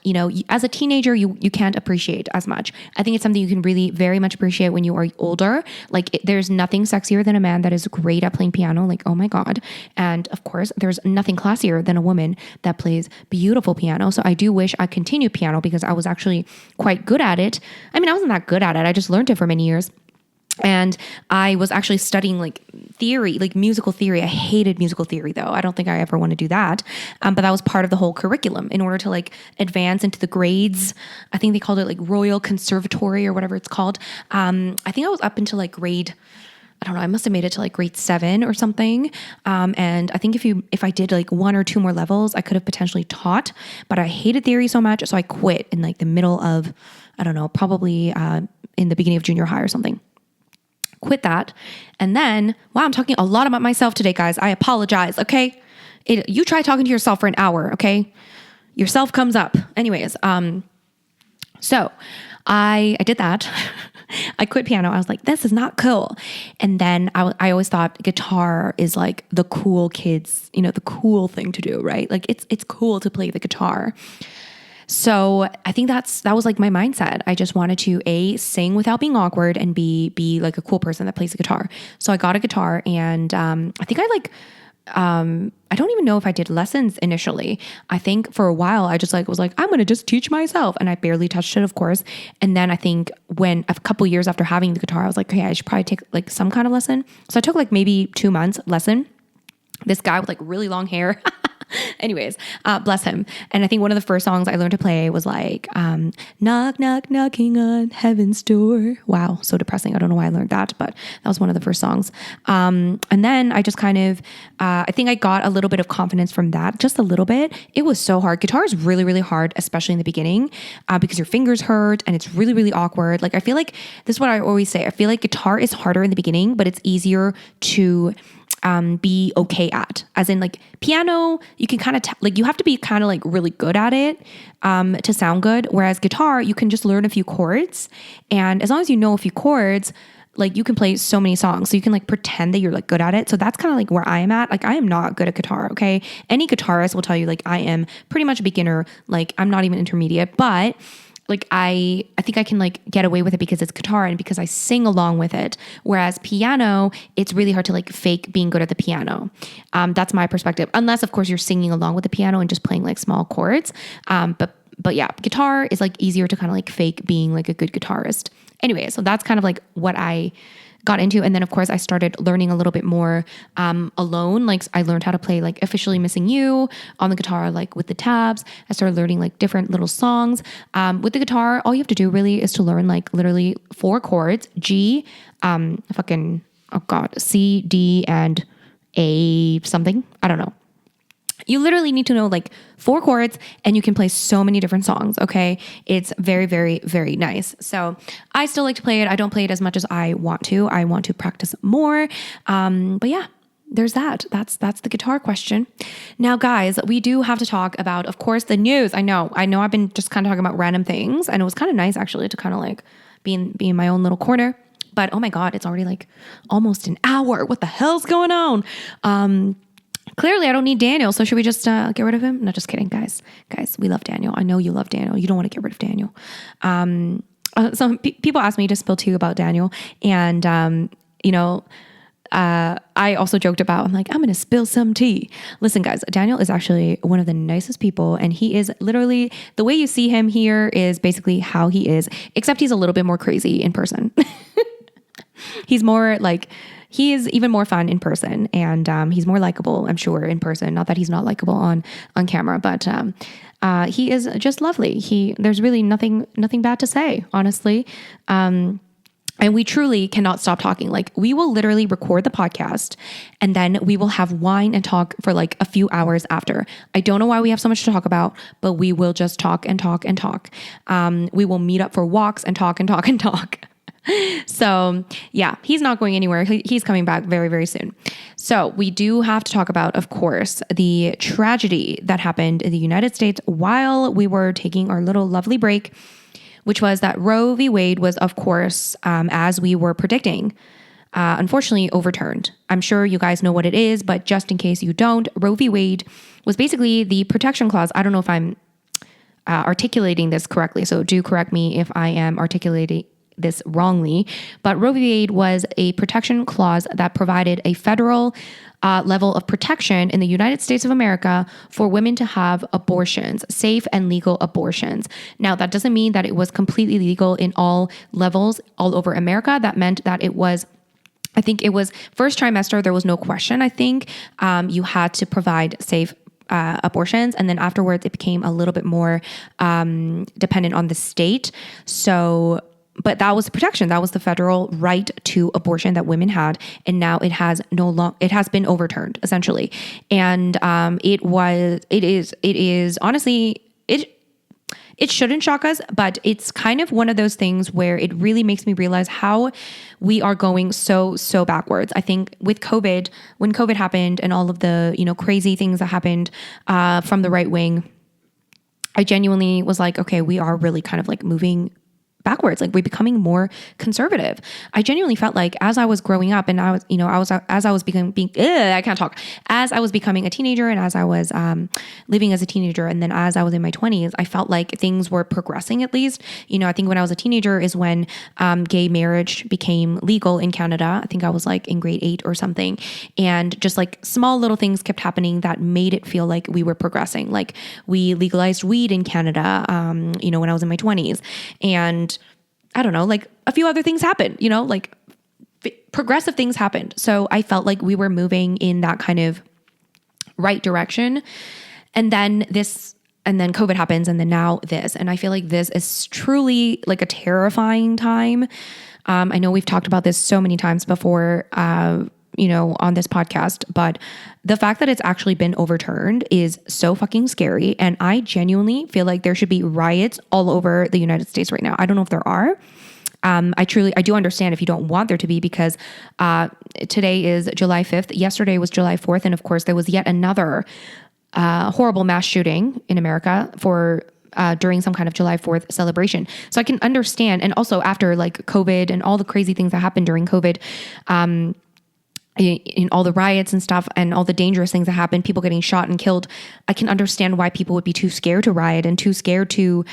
as a teenager, you can't appreciate as much. I think it's something you can really very much appreciate when you are older. Like, there's nothing sexier than a man that is great at playing piano. Like, oh my God. And of course, there's nothing classier than a woman that plays beautiful piano. So I do wish I continued piano because I was actually quite good at it. I mean, I wasn't that good at it. I just learned it for many years. And I was actually studying like theory, like musical theory. I hated musical theory though. I don't think I ever want to do that. But that was part of the whole curriculum in order to like advance into the grades. I think they called it like Royal Conservatory or whatever it's called. I think I was up into like grade, I don't know, I must have made it to like grade 7 or something. And I think if I did like 1 or 2 more levels, I could have potentially taught, but I hated theory so much. So I quit in like the middle of, I don't know, probably in the beginning of junior high or something. Quit that. And then, wow, I'm talking a lot about myself today, guys. I apologize. Okay. You try talking to yourself for an hour. Okay. Yourself comes up. Anyways. So I did that. I quit piano. I was like, this is not cool. And then I always thought guitar is like the cool kids, the cool thing to do, right? Like it's cool to play the guitar. So I think that was like my mindset. I just wanted to sing without being awkward and be like a cool person that plays the guitar. So I got a guitar and I think I don't even know if I did lessons initially. I think for a while I just was like, I'm going to just teach myself. And I barely touched it, of course. And then I think when a couple years after having the guitar, I was like, okay, I should probably take like some kind of lesson. So I took like maybe 2 months lesson. This guy with like really long hair. Anyways, bless him. And I think one of the first songs I learned to play was like, knock, knock, knocking on heaven's door. Wow. So depressing. I don't know why I learned that, but that was one of the first songs. And then I just kind of, I think I got a little bit of confidence from that, just a little bit. It was so hard. Guitar is really, really hard, especially in the beginning, because your fingers hurt and it's really, really awkward. Like, I feel like this is what I always say. I feel like guitar is harder in the beginning, but it's easier to be okay at. As in, like, piano, you can kind of like, you have to be kind of like really good at it to sound good. Whereas guitar, you can just learn a few chords, and as long as you know a few chords, like, you can play so many songs. So you can like pretend that you're like good at it. So that's kind of like where I am at. Like, I am not good at guitar. Okay, any guitarist will tell you like I am pretty much a beginner. Like, I'm not even intermediate, but like I think I can like get away with it because it's guitar and because I sing along with it. Whereas piano, it's really hard to like fake being good at the piano. That's my perspective. Unless, of course, you're singing along with the piano and just playing like small chords. But yeah, guitar is like easier to kind of like fake being like a good guitarist. Anyway, so that's kind of like what I got into. And then, of course, I started learning a little bit more alone. Like, I learned how to play like Officially Missing You on the guitar, like with the tabs. I started learning like different little songs. With the guitar, all you have to do really is to learn like literally 4 chords: G, C, D, and A something. I don't know. You literally need to know like 4 chords and you can play so many different songs. Okay. It's very, very, very nice. So I still like to play it. I don't play it as much as I want to. I want to practice more. But yeah, there's that. That's the guitar question. Now, guys, we do have to talk about, of course, the news. I know I've been just kind of talking about random things, and it was kind of nice actually to kind of like be in my own little corner. But oh my God, it's already like almost an hour. What the hell's going on? Clearly, I don't need Daniel, so should we just get rid of him? No, just kidding, guys. Guys, we love Daniel. I know you love Daniel. You don't want to get rid of Daniel. Some people ask me to spill tea about Daniel, and I also joked about, I'm like, I'm going to spill some tea. Listen, guys, Daniel is actually one of the nicest people, and he is literally, the way you see him here is basically how he is, except he's a little bit more crazy in person. He's more like, he is even more fun in person, and he's more likable, I'm sure, in person. Not that he's not likable on camera, but he is just lovely. There's really nothing bad to say, honestly. And we truly cannot stop talking. Like, we will literally record the podcast and then we will have wine and talk for like a few hours after. I don't know why we have so much to talk about, but we will just talk and talk and talk. We will meet up for walks and talk and talk and talk. So yeah, he's not going anywhere. He's coming back very, very soon. So we do have to talk about, of course, the tragedy that happened in the United States while we were taking our little lovely break, which was that Roe v. Wade was, of course, as we were predicting, unfortunately overturned. I'm sure you guys know what it is, but just in case you don't, Roe v. Wade was basically the protection clause. I don't know if I'm articulating this correctly, so do correct me if I am articulating this wrongly, but Roe v. Wade was a protection clause that provided a federal level of protection in the United States of America for women to have abortions, safe and legal abortions. Now, that doesn't mean that it was completely legal in all levels all over America. That meant that it was, I think it was first trimester, there was no question. I think you had to provide safe abortions. And then afterwards, it became a little bit more dependent on the state. So, but that was the protection. That was the federal right to abortion that women had. And now it has it has been overturned essentially. And it is honestly, it shouldn't shock us, but it's kind of one of those things where it really makes me realize how we are going so backwards. I think with COVID, when COVID happened and all of the, crazy things that happened from the right wing, I genuinely was like, okay, we are really kind of like moving backwards. Like, we're becoming more conservative. I genuinely felt like as I was growing up and as I was becoming a teenager and as I was living as a teenager, and then as I was in my 20s, I felt like things were progressing at least. I think when I was a teenager is when gay marriage became legal in Canada. I think I was like in grade 8 or something. And just like small little things kept happening that made it feel like we were progressing. Like, we legalized weed in Canada, when I was in my 20s. And I don't know, like a few other things happened, like progressive things happened. So I felt like we were moving in that kind of right direction. And then COVID happens, and then now this. And I feel like this is truly like a terrifying time. I know we've talked about this so many times before, on this podcast, but the fact that it's actually been overturned is so fucking scary. And I genuinely feel like there should be riots all over the United States right now. I don't know if there are. I do understand if you don't want there to be, because today is July 5th. Yesterday was July 4th. And of course, there was yet another horrible mass shooting in America during some kind of July 4th celebration. So I can understand. And also after like COVID and all the crazy things that happened during COVID, in all the riots and stuff and all the dangerous things that happened, people getting shot and killed, I can understand why people would be too scared to riot and too scared to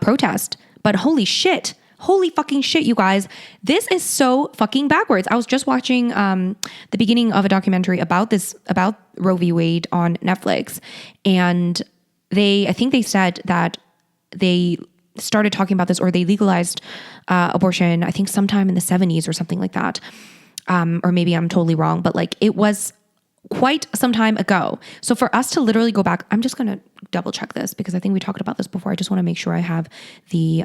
protest. But holy fucking shit, you guys, this is so fucking backwards. I was just watching the beginning of a documentary about Roe v. Wade on Netflix. And I think they said that they started talking about this, or they legalized abortion, I think sometime in the 70s or something like that. Or maybe I'm totally wrong, but like it was quite some time ago. So for us to literally go back, I'm just going to double check this because I think we talked about this before. I just want to make sure I have the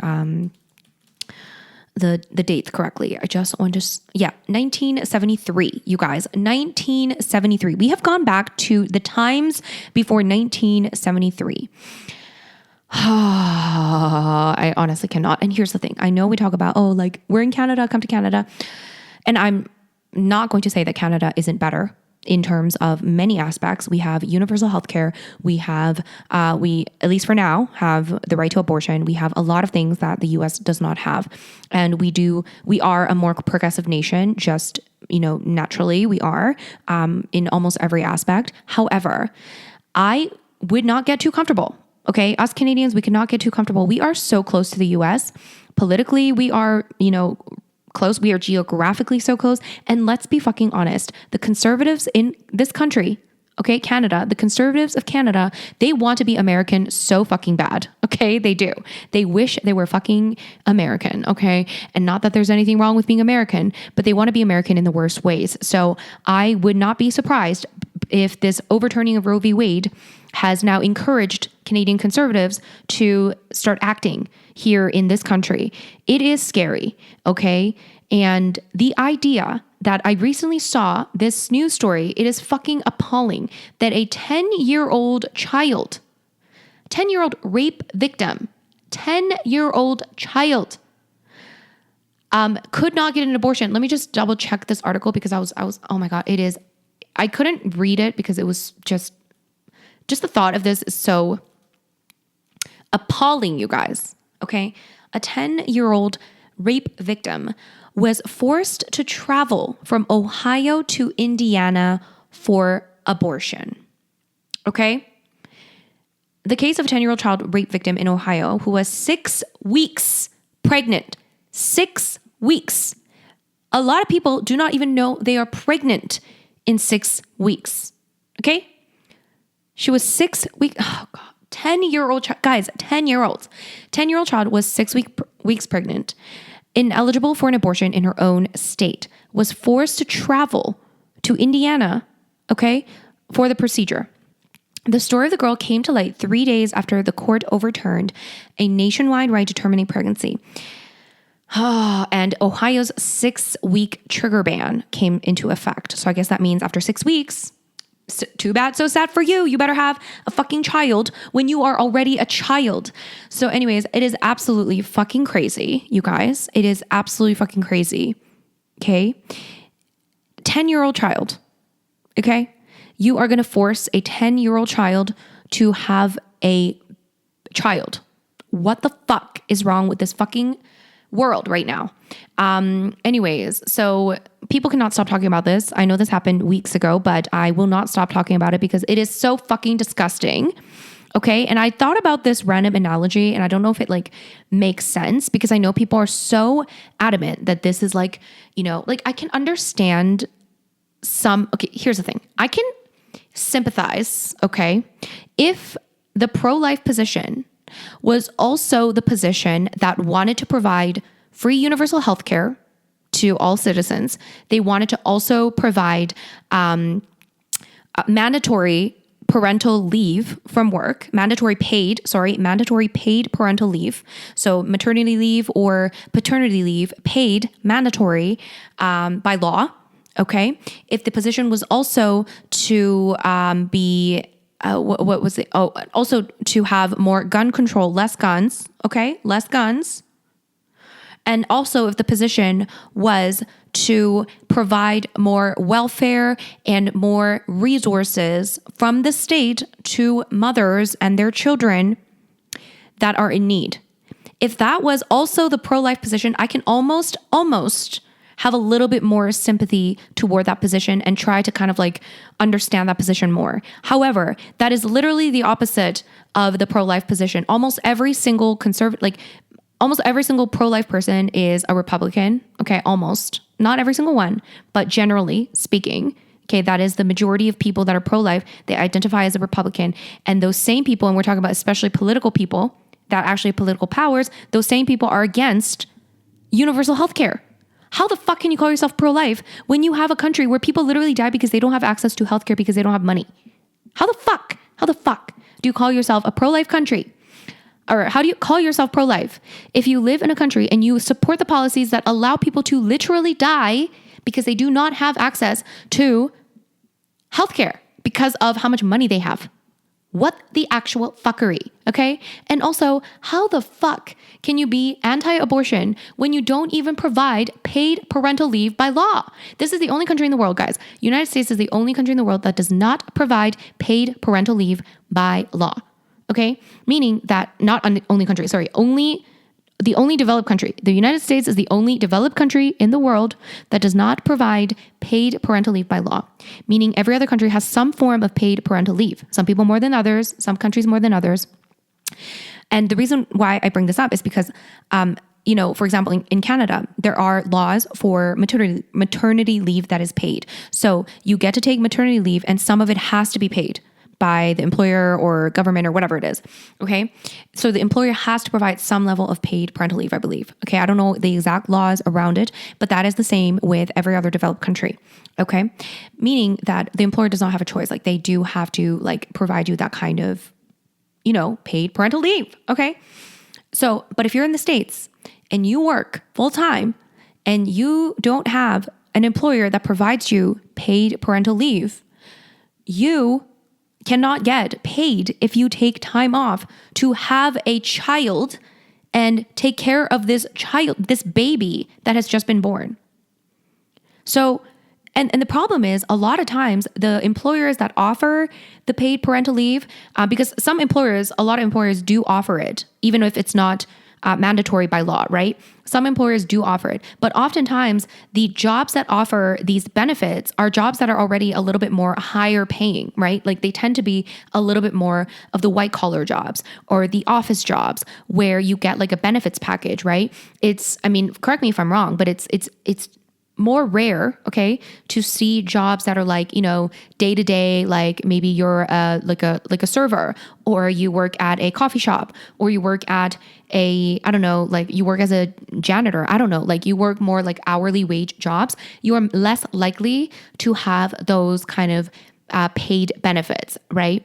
dates correctly. 1973, you guys, 1973. We have gone back to the times before 1973. I honestly cannot. And here's the thing. I know we talk about, like we're in Canada, come to Canada. And I'm not going to say that Canada isn't better in terms of many aspects. We have universal healthcare. We have, at least for now, have the right to abortion. We have a lot of things that the US does not have. And we are a more progressive nation, just, naturally we are, in almost every aspect. However, I would not get too comfortable. Okay. Us Canadians, we cannot get too comfortable. We are so close to the US. Politically, we are, close. We are geographically so close. And let's be fucking honest. The conservatives in this country, okay, Canada, the conservatives of Canada, they want to be American so fucking bad. Okay, they do. They wish they were fucking American. Okay. And not that there's anything wrong with being American, but they want to be American in the worst ways. So I would not be surprised if this overturning of Roe v. Wade has now encouraged Canadian conservatives to start acting here in this country. It is scary, okay? And the idea that I recently saw this news story, it is fucking appalling that a 10-year-old child, 10-year-old rape victim, 10-year-old child could not get an abortion. Let me just double check this article because I was, oh my God, it is, I couldn't read it because it was just the thought of this is so appalling, you guys. Okay. A 10-year-old rape victim was forced to travel from Ohio to Indiana for abortion. Okay. The case of a 10-year-old child rape victim in Ohio who was 6 weeks pregnant. 6 weeks. A lot of people do not even know they are pregnant in 6 weeks. Okay? She was 6 weeks. Oh, God. 10-year-old child. Guys, 10-year-olds. 10-year-old child was 6 weeks pregnant, ineligible for an abortion in her own state, was forced to travel to Indiana, okay, for the procedure. The story of the girl came to light 3 days after the court overturned a nationwide right to terminate pregnancy. And Ohio's 6-week trigger ban came into effect. So I guess that means after 6 weeks, too bad, so sad for you. You better have a fucking child when you are already a child. So anyways, it is absolutely fucking crazy, you guys. It is absolutely fucking crazy. Okay. 10-year-old child. Okay. You are going to force a 10-year-old child to have a child. What the fuck is wrong with this fucking world right now? Anyways, so people cannot stop talking about this. I know this happened weeks ago, but I will not stop talking about it because it is so fucking disgusting. Okay. And I thought about this random analogy and I don't know if it like makes sense because I know people are so adamant that this is like, you know, like I can understand okay, here's the thing. I can sympathize, okay, if the pro-life position was also the position that wanted to provide free universal health care to all citizens. They wanted to also provide mandatory parental leave from work, mandatory paid parental leave. So maternity leave or paternity leave, paid, mandatory by law. Okay. If the position was also to be, what was it? Oh, also to have more gun control, less guns. Okay. Less guns. And also if the position was to provide more welfare and more resources from the state to mothers and their children that are in need. If that was also the pro-life position, I can almost have a little bit more sympathy toward that position and try to kind of like understand that position more. However, that is literally the opposite of the pro-life position. Almost every single pro-life person is a Republican. Okay, almost. Not every single one, but generally speaking, okay, that is the majority of people that are pro-life. They identify as a Republican. And those same people, and we're talking about especially political people that actually have political powers, those same people are against universal health care. How the fuck can you call yourself pro-life when you have a country where people literally die because they don't have access to healthcare because they don't have money? How the fuck do you call yourself a pro-life country? Or how do you call yourself pro-life if you live in a country and you support the policies that allow people to literally die because they do not have access to healthcare because of how much money they have? What the actual fuckery, okay? And also, how the fuck can you be anti-abortion when you don't even provide paid parental leave by law? This is the only country in the world, guys. United States is the only country in the world that does not provide paid parental leave by law, okay? Meaning that the only developed country. The United States is the only developed country in the world that does not provide paid parental leave by law, meaning every other country has some form of paid parental leave. Some people more than others, some countries more than others. And the reason why I bring this up is because, for example, in Canada, there are laws for maternity leave that is paid. So you get to take maternity leave and some of it has to be paid. by the employer or government or whatever it is. Okay. So the employer has to provide some level of paid parental leave, I believe. Okay. I don't know the exact laws around it, but that is the same with every other developed country. Okay. Meaning that the employer does not have a choice. Like they do have to like provide you that kind of, paid parental leave. Okay. So, but if you're in the States and you work full time and you don't have an employer that provides you paid parental leave, you cannot get paid if you take time off to have a child and take care of this child, this baby that has just been born. So, and the problem is a lot of times the employers that offer the paid parental leave, because a lot of employers do offer it, even if it's not mandatory by law, right? Some employers do offer it, but oftentimes the jobs that offer these benefits are jobs that are already a little bit more higher paying, right? Like they tend to be a little bit more of the white collar jobs or the office jobs where you get like a benefits package, right? Correct me if I'm wrong, but it's more rare, okay, to see jobs that are like, day to day, like maybe you're like a server, or you work at a coffee shop, or you work at like you work as a janitor. I don't know, like you work more like hourly wage jobs. You are less likely to have those kind of paid benefits, right?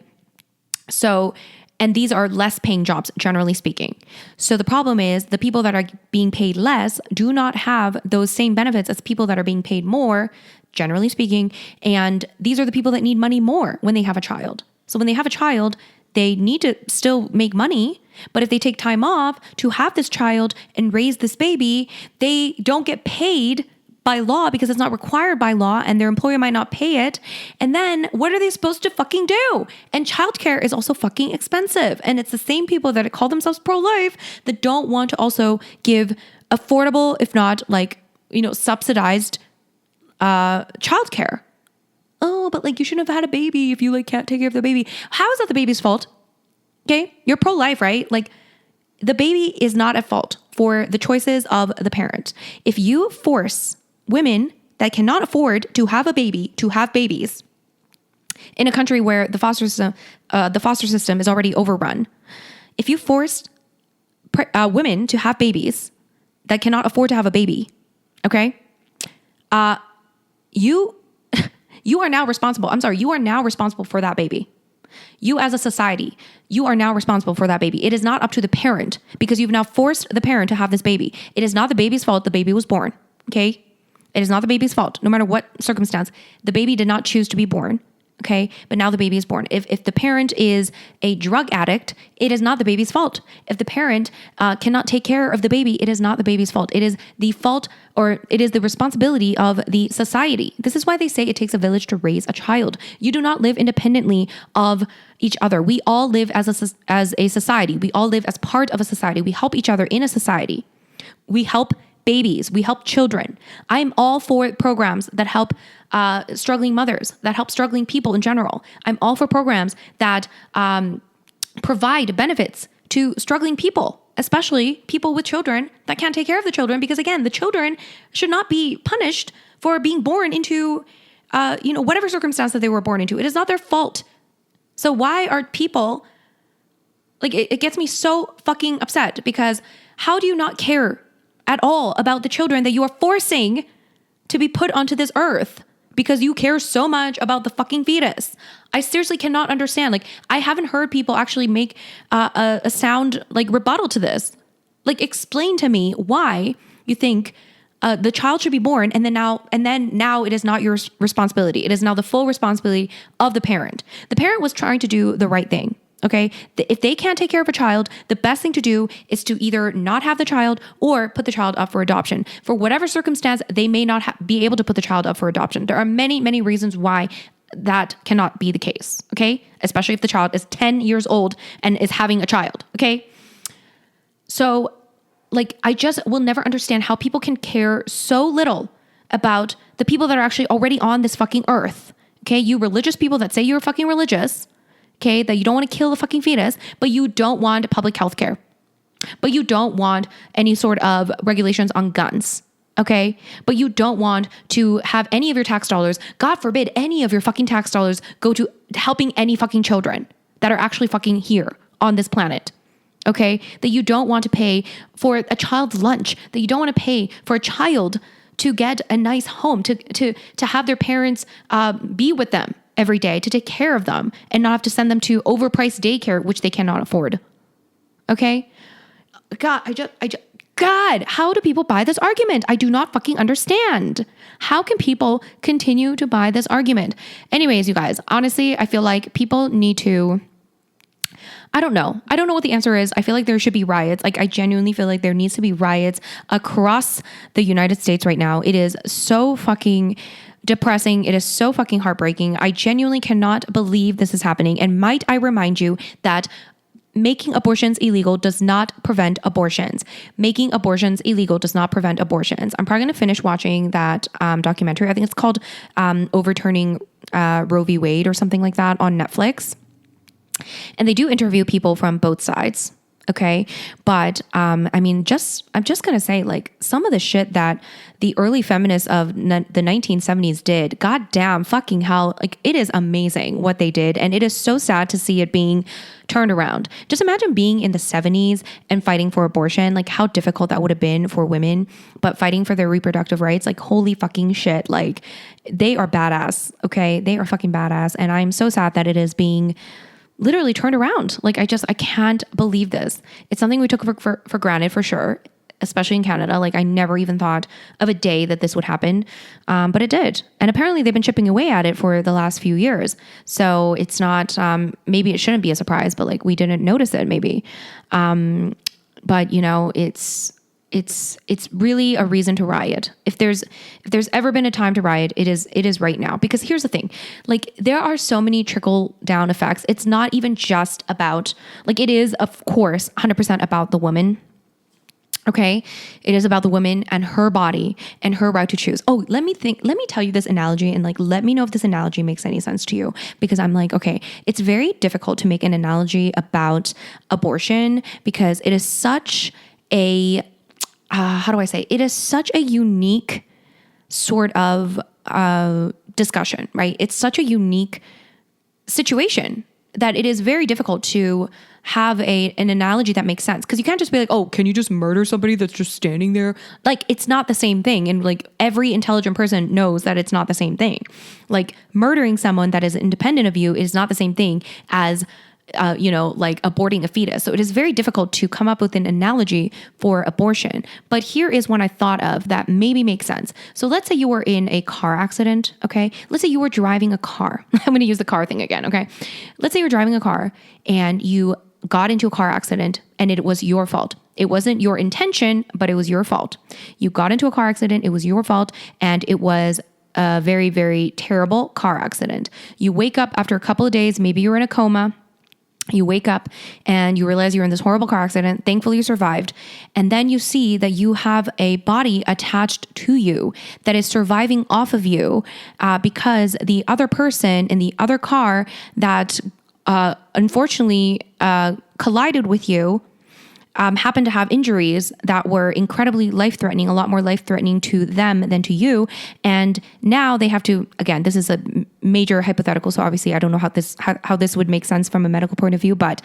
So, and these are less paying jobs, generally speaking. So the problem is the people that are being paid less do not have those same benefits as people that are being paid more, generally speaking. And these are the people that need money more when they have a child. So when they have a child, they need to still make money. But if they take time off to have this child and raise this baby, they don't get paid by law because it's not required by law and their employer might not pay it. And then what are they supposed to fucking do? And childcare is also fucking expensive. And it's the same people that call themselves pro-life that don't want to also give affordable, if not like, subsidized childcare. Oh, but like you shouldn't have had a baby if you like can't take care of the baby. How is that the baby's fault? Okay. You're pro-life, right? Like the baby is not at fault for the choices of the parent. If you force women that cannot afford to have a baby to have babies in a country where the foster system is already overrun, if you force women to have babies that cannot afford to have a baby, okay, you are now responsible. You are now responsible for that baby. You as a society, you are now responsible for that baby. It is not up to the parent because you've now forced the parent to have this baby. It is not the baby's fault the baby was born, okay? It is not the baby's fault, no matter what circumstance. The baby did not choose to be born, okay? But now the baby is born. If the parent is a drug addict, it is not the baby's fault. If the parent cannot take care of the baby, it is not the baby's fault. It is the fault, or it is the responsibility of the society. This is why they say it takes a village to raise a child. You do not live independently of each other. We all live as a society. We all live as part of a society. We help each other in a society. We help babies. We help children. I'm all for programs that help struggling mothers, that help struggling people in general. I'm all for programs that provide benefits to struggling people, especially people with children that can't take care of the children. Because again, the children should not be punished for being born into, whatever circumstance that they were born into. It is not their fault. So why are people, like, it gets me so fucking upset because how do you not care at all about the children that you are forcing to be put onto this earth because you care so much about the fucking fetus? I seriously cannot understand. Like, I haven't heard people actually make a sound like rebuttal to this. Like, explain to me why you think the child should be born and then now it is not your responsibility. It is now the full responsibility of the parent. The parent was trying to do the right thing. Okay. If they can't take care of a child, the best thing to do is to either not have the child or put the child up for adoption. For whatever circumstance, they may not be able to put the child up for adoption. There are many, many reasons why that cannot be the case. Okay. Especially if the child is 10 years old and is having a child. Okay. So like, I just will never understand how people can care so little about the people that are actually already on this fucking earth. Okay. You religious people that say you're fucking religious. Okay, that you don't want to kill the fucking fetus, but you don't want public health care. But you don't want any sort of regulations on guns. Okay. But you don't want to have any of your tax dollars, God forbid, any of your fucking tax dollars go to helping any fucking children that are actually fucking here on this planet. Okay. That you don't want to pay for a child's lunch, that you don't want to pay for a child to get a nice home, to have their parents be with them every day, to take care of them and not have to send them to overpriced daycare, which they cannot afford. Okay. God, how do people buy this argument? I do not fucking understand. How can people continue to buy this argument? Anyways, you guys, honestly, I feel like people need to, I don't know what the answer is. I feel like there should be riots. Like, I genuinely feel like there needs to be riots across the United States right now. It is so fucking depressing. It is so fucking heartbreaking. I genuinely cannot believe this is happening. And might I remind you that making abortions illegal does not prevent abortions. Making abortions illegal does not prevent abortions. I'm probably going to finish watching that documentary. I think it's called Overturning Roe V Wade or something like that on Netflix. And they do interview people from both sides. Okay. But I mean, I'm just going to say, like, some of the shit that the early feminists of the 1970s did, goddamn fucking hell, like, it is amazing what they did. And it is so sad to see it being turned around. Just imagine being in the 70s and fighting for abortion, like how difficult that would have been for women, but fighting for their reproductive rights, like, holy fucking shit. Like, they are badass. Okay. They are fucking badass. And I'm so sad that it is being literally turned around. Like, I can't believe this. It's something we took for granted, for sure, especially in Canada. Like, I never even thought of a day that this would happen. But it did. And apparently they've been chipping away at it for the last few years. So it's not, maybe it shouldn't be a surprise, but like, we didn't notice it maybe. But you know, it's really a reason to riot. If there's ever been a time to riot, it is right now. Because here's the thing, like, there are so many trickle down effects. It's not even just about, like, it is of course 100% about the woman. Okay. It is about the woman and her body and her right to choose. Oh, let me tell you this analogy, and like, let me know if this analogy makes any sense to you, because I'm like, okay, it's very difficult to make an analogy about abortion because it is such a, how do I say? It is such a unique sort of discussion, right? It's such a unique situation that it is very difficult to have an analogy that makes sense. Because you can't just be like, oh, can you just murder somebody that's just standing there? Like, it's not the same thing. And like, every intelligent person knows that it's not the same thing. Like, murdering someone that is independent of you is not the same thing as like aborting a fetus. So it is very difficult to come up with an analogy for abortion. But here is one I thought of that maybe makes sense. So let's say you were in a car accident, okay? Let's say you were driving a car. I'm going to use the car thing again, okay? Let's say you're driving a car and you got into a car accident and it was your fault. It wasn't your intention, but it was your fault. You got into a car accident, it was your fault, and it was a very, very terrible car accident. You wake up after a couple of days, maybe you're in a coma. You wake up and you realize you're in this horrible car accident. Thankfully, you survived. And then you see that you have a body attached to you that is surviving off of you because the other person in the other car that unfortunately collided with you happened to have injuries that were incredibly life-threatening, a lot more life-threatening to them than to you. And now they have to, again, this is a major hypothetical, so obviously I don't know how this would make sense from a medical point of view, but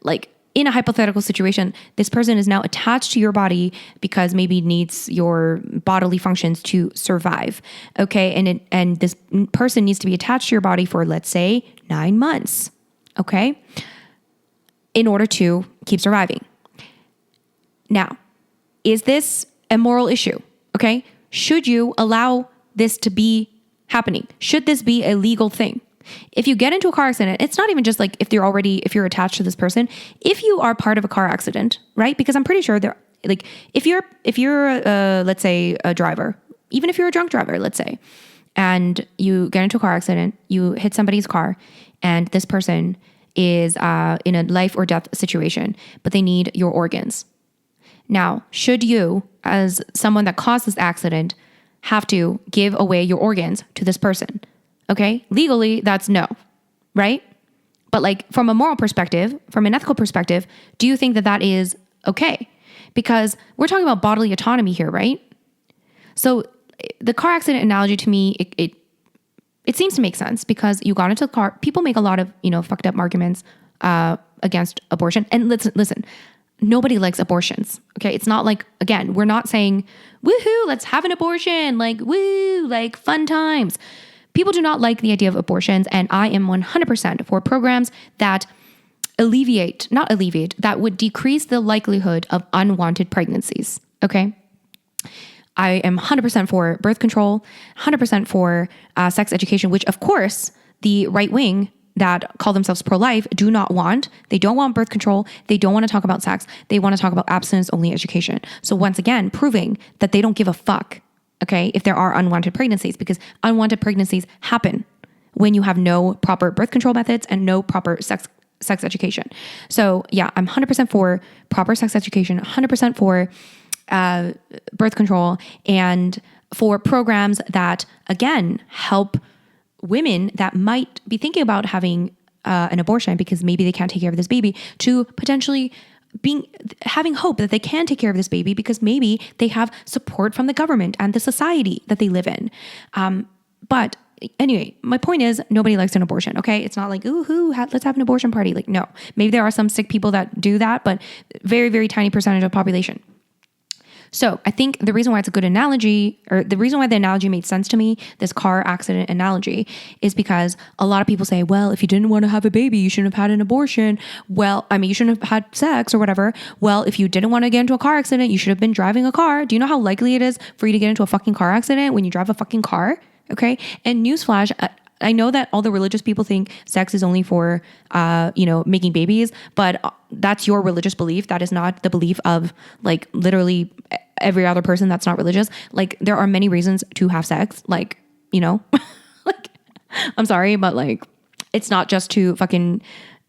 like, in a hypothetical situation, this person is now attached to your body because maybe needs your bodily functions to survive. Okay. And this person needs to be attached to your body for, let's say, 9 months. Okay. In order to keep surviving. Now, is this a moral issue? Okay. Should you allow this to be happening? Should this be a legal thing? If you get into a car accident, it's not even just like if you're attached to this person. If you are part of a car accident, right? Because I'm pretty sure if you're let's say a driver, even if you're a drunk driver, let's say, and you get into a car accident, you hit somebody's car, and this person is in a life or death situation, but they need your organs. Now, should you, as someone that caused this accident, have to give away your organs to this person? Okay, legally, that's no, right? But like, from a moral perspective, from an ethical perspective, do you think that is okay? Because we're talking about bodily autonomy here, right? So the car accident analogy to me, it seems to make sense because you got into the car. People make a lot of, fucked up arguments against abortion. And listen, nobody likes abortions. Okay. It's not like, again, we're not saying, woohoo, let's have an abortion. Like, woo, like fun times. People do not like the idea of abortions. And I am 100% for programs that that would decrease the likelihood of unwanted pregnancies. Okay. I am 100% for birth control, 100% for sex education, which of course the right wing that call themselves pro-life do not want. They don't want birth control. They don't want to talk about sex. They want to talk about abstinence-only education. So once again, proving that they don't give a fuck, okay, if there are unwanted pregnancies, because unwanted pregnancies happen when you have no proper birth control methods and no proper sex education. So yeah, I'm 100% for proper sex education, 100% for birth control, and for programs that, again, help women that might be thinking about having an abortion because maybe they can't take care of this baby to potentially having hope that they can take care of this baby because maybe they have support from the government and the society that they live in. But anyway, my point is nobody likes an abortion, okay? It's not like, ooh, let's have an abortion party. Like, no. Maybe there are some sick people that do that, but very, very tiny percentage of the population. So I think the reason why it's a good analogy, or the reason why the analogy made sense to me, this car accident analogy, is because a lot of people say, well, if you didn't want to have a baby, you shouldn't have had an abortion. Well, I mean, you shouldn't have had sex or whatever. Well, if you didn't want to get into a car accident, you should have been driving a car. Do you know how likely it is for you to get into a fucking car accident when you drive a fucking car? Okay. And newsflash, I know that all the religious people think sex is only for, making babies, but that's your religious belief. That is not the belief of like literally every other person that's not religious. Like there are many reasons to have sex. Like, like I'm sorry, but like it's not just to fucking,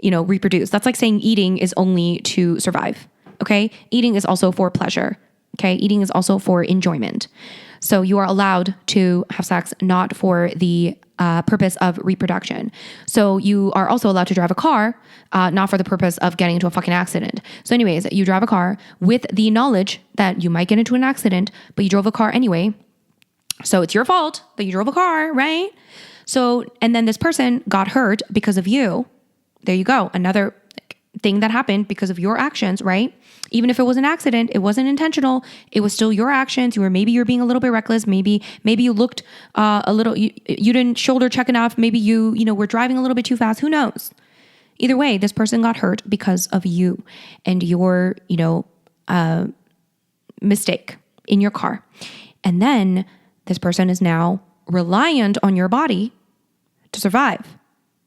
reproduce. That's like saying eating is only to survive. Okay. Eating is also for pleasure. Okay. Eating is also for enjoyment. So you are allowed to have sex, not for the purpose of reproduction. So you are also allowed to drive a car, not for the purpose of getting into a fucking accident. So anyways, you drive a car with the knowledge that you might get into an accident, but you drove a car anyway. So it's your fault that you drove a car, right? So, and then this person got hurt because of you. There you go. Another thing that happened because of your actions, right? Even if it was an accident, it wasn't intentional. It was still your actions. You're being a little bit reckless. Maybe you looked a little, you didn't shoulder check enough. Maybe you were driving a little bit too fast. Who knows? Either way, this person got hurt because of you and your, mistake in your car. And then this person is now reliant on your body to survive.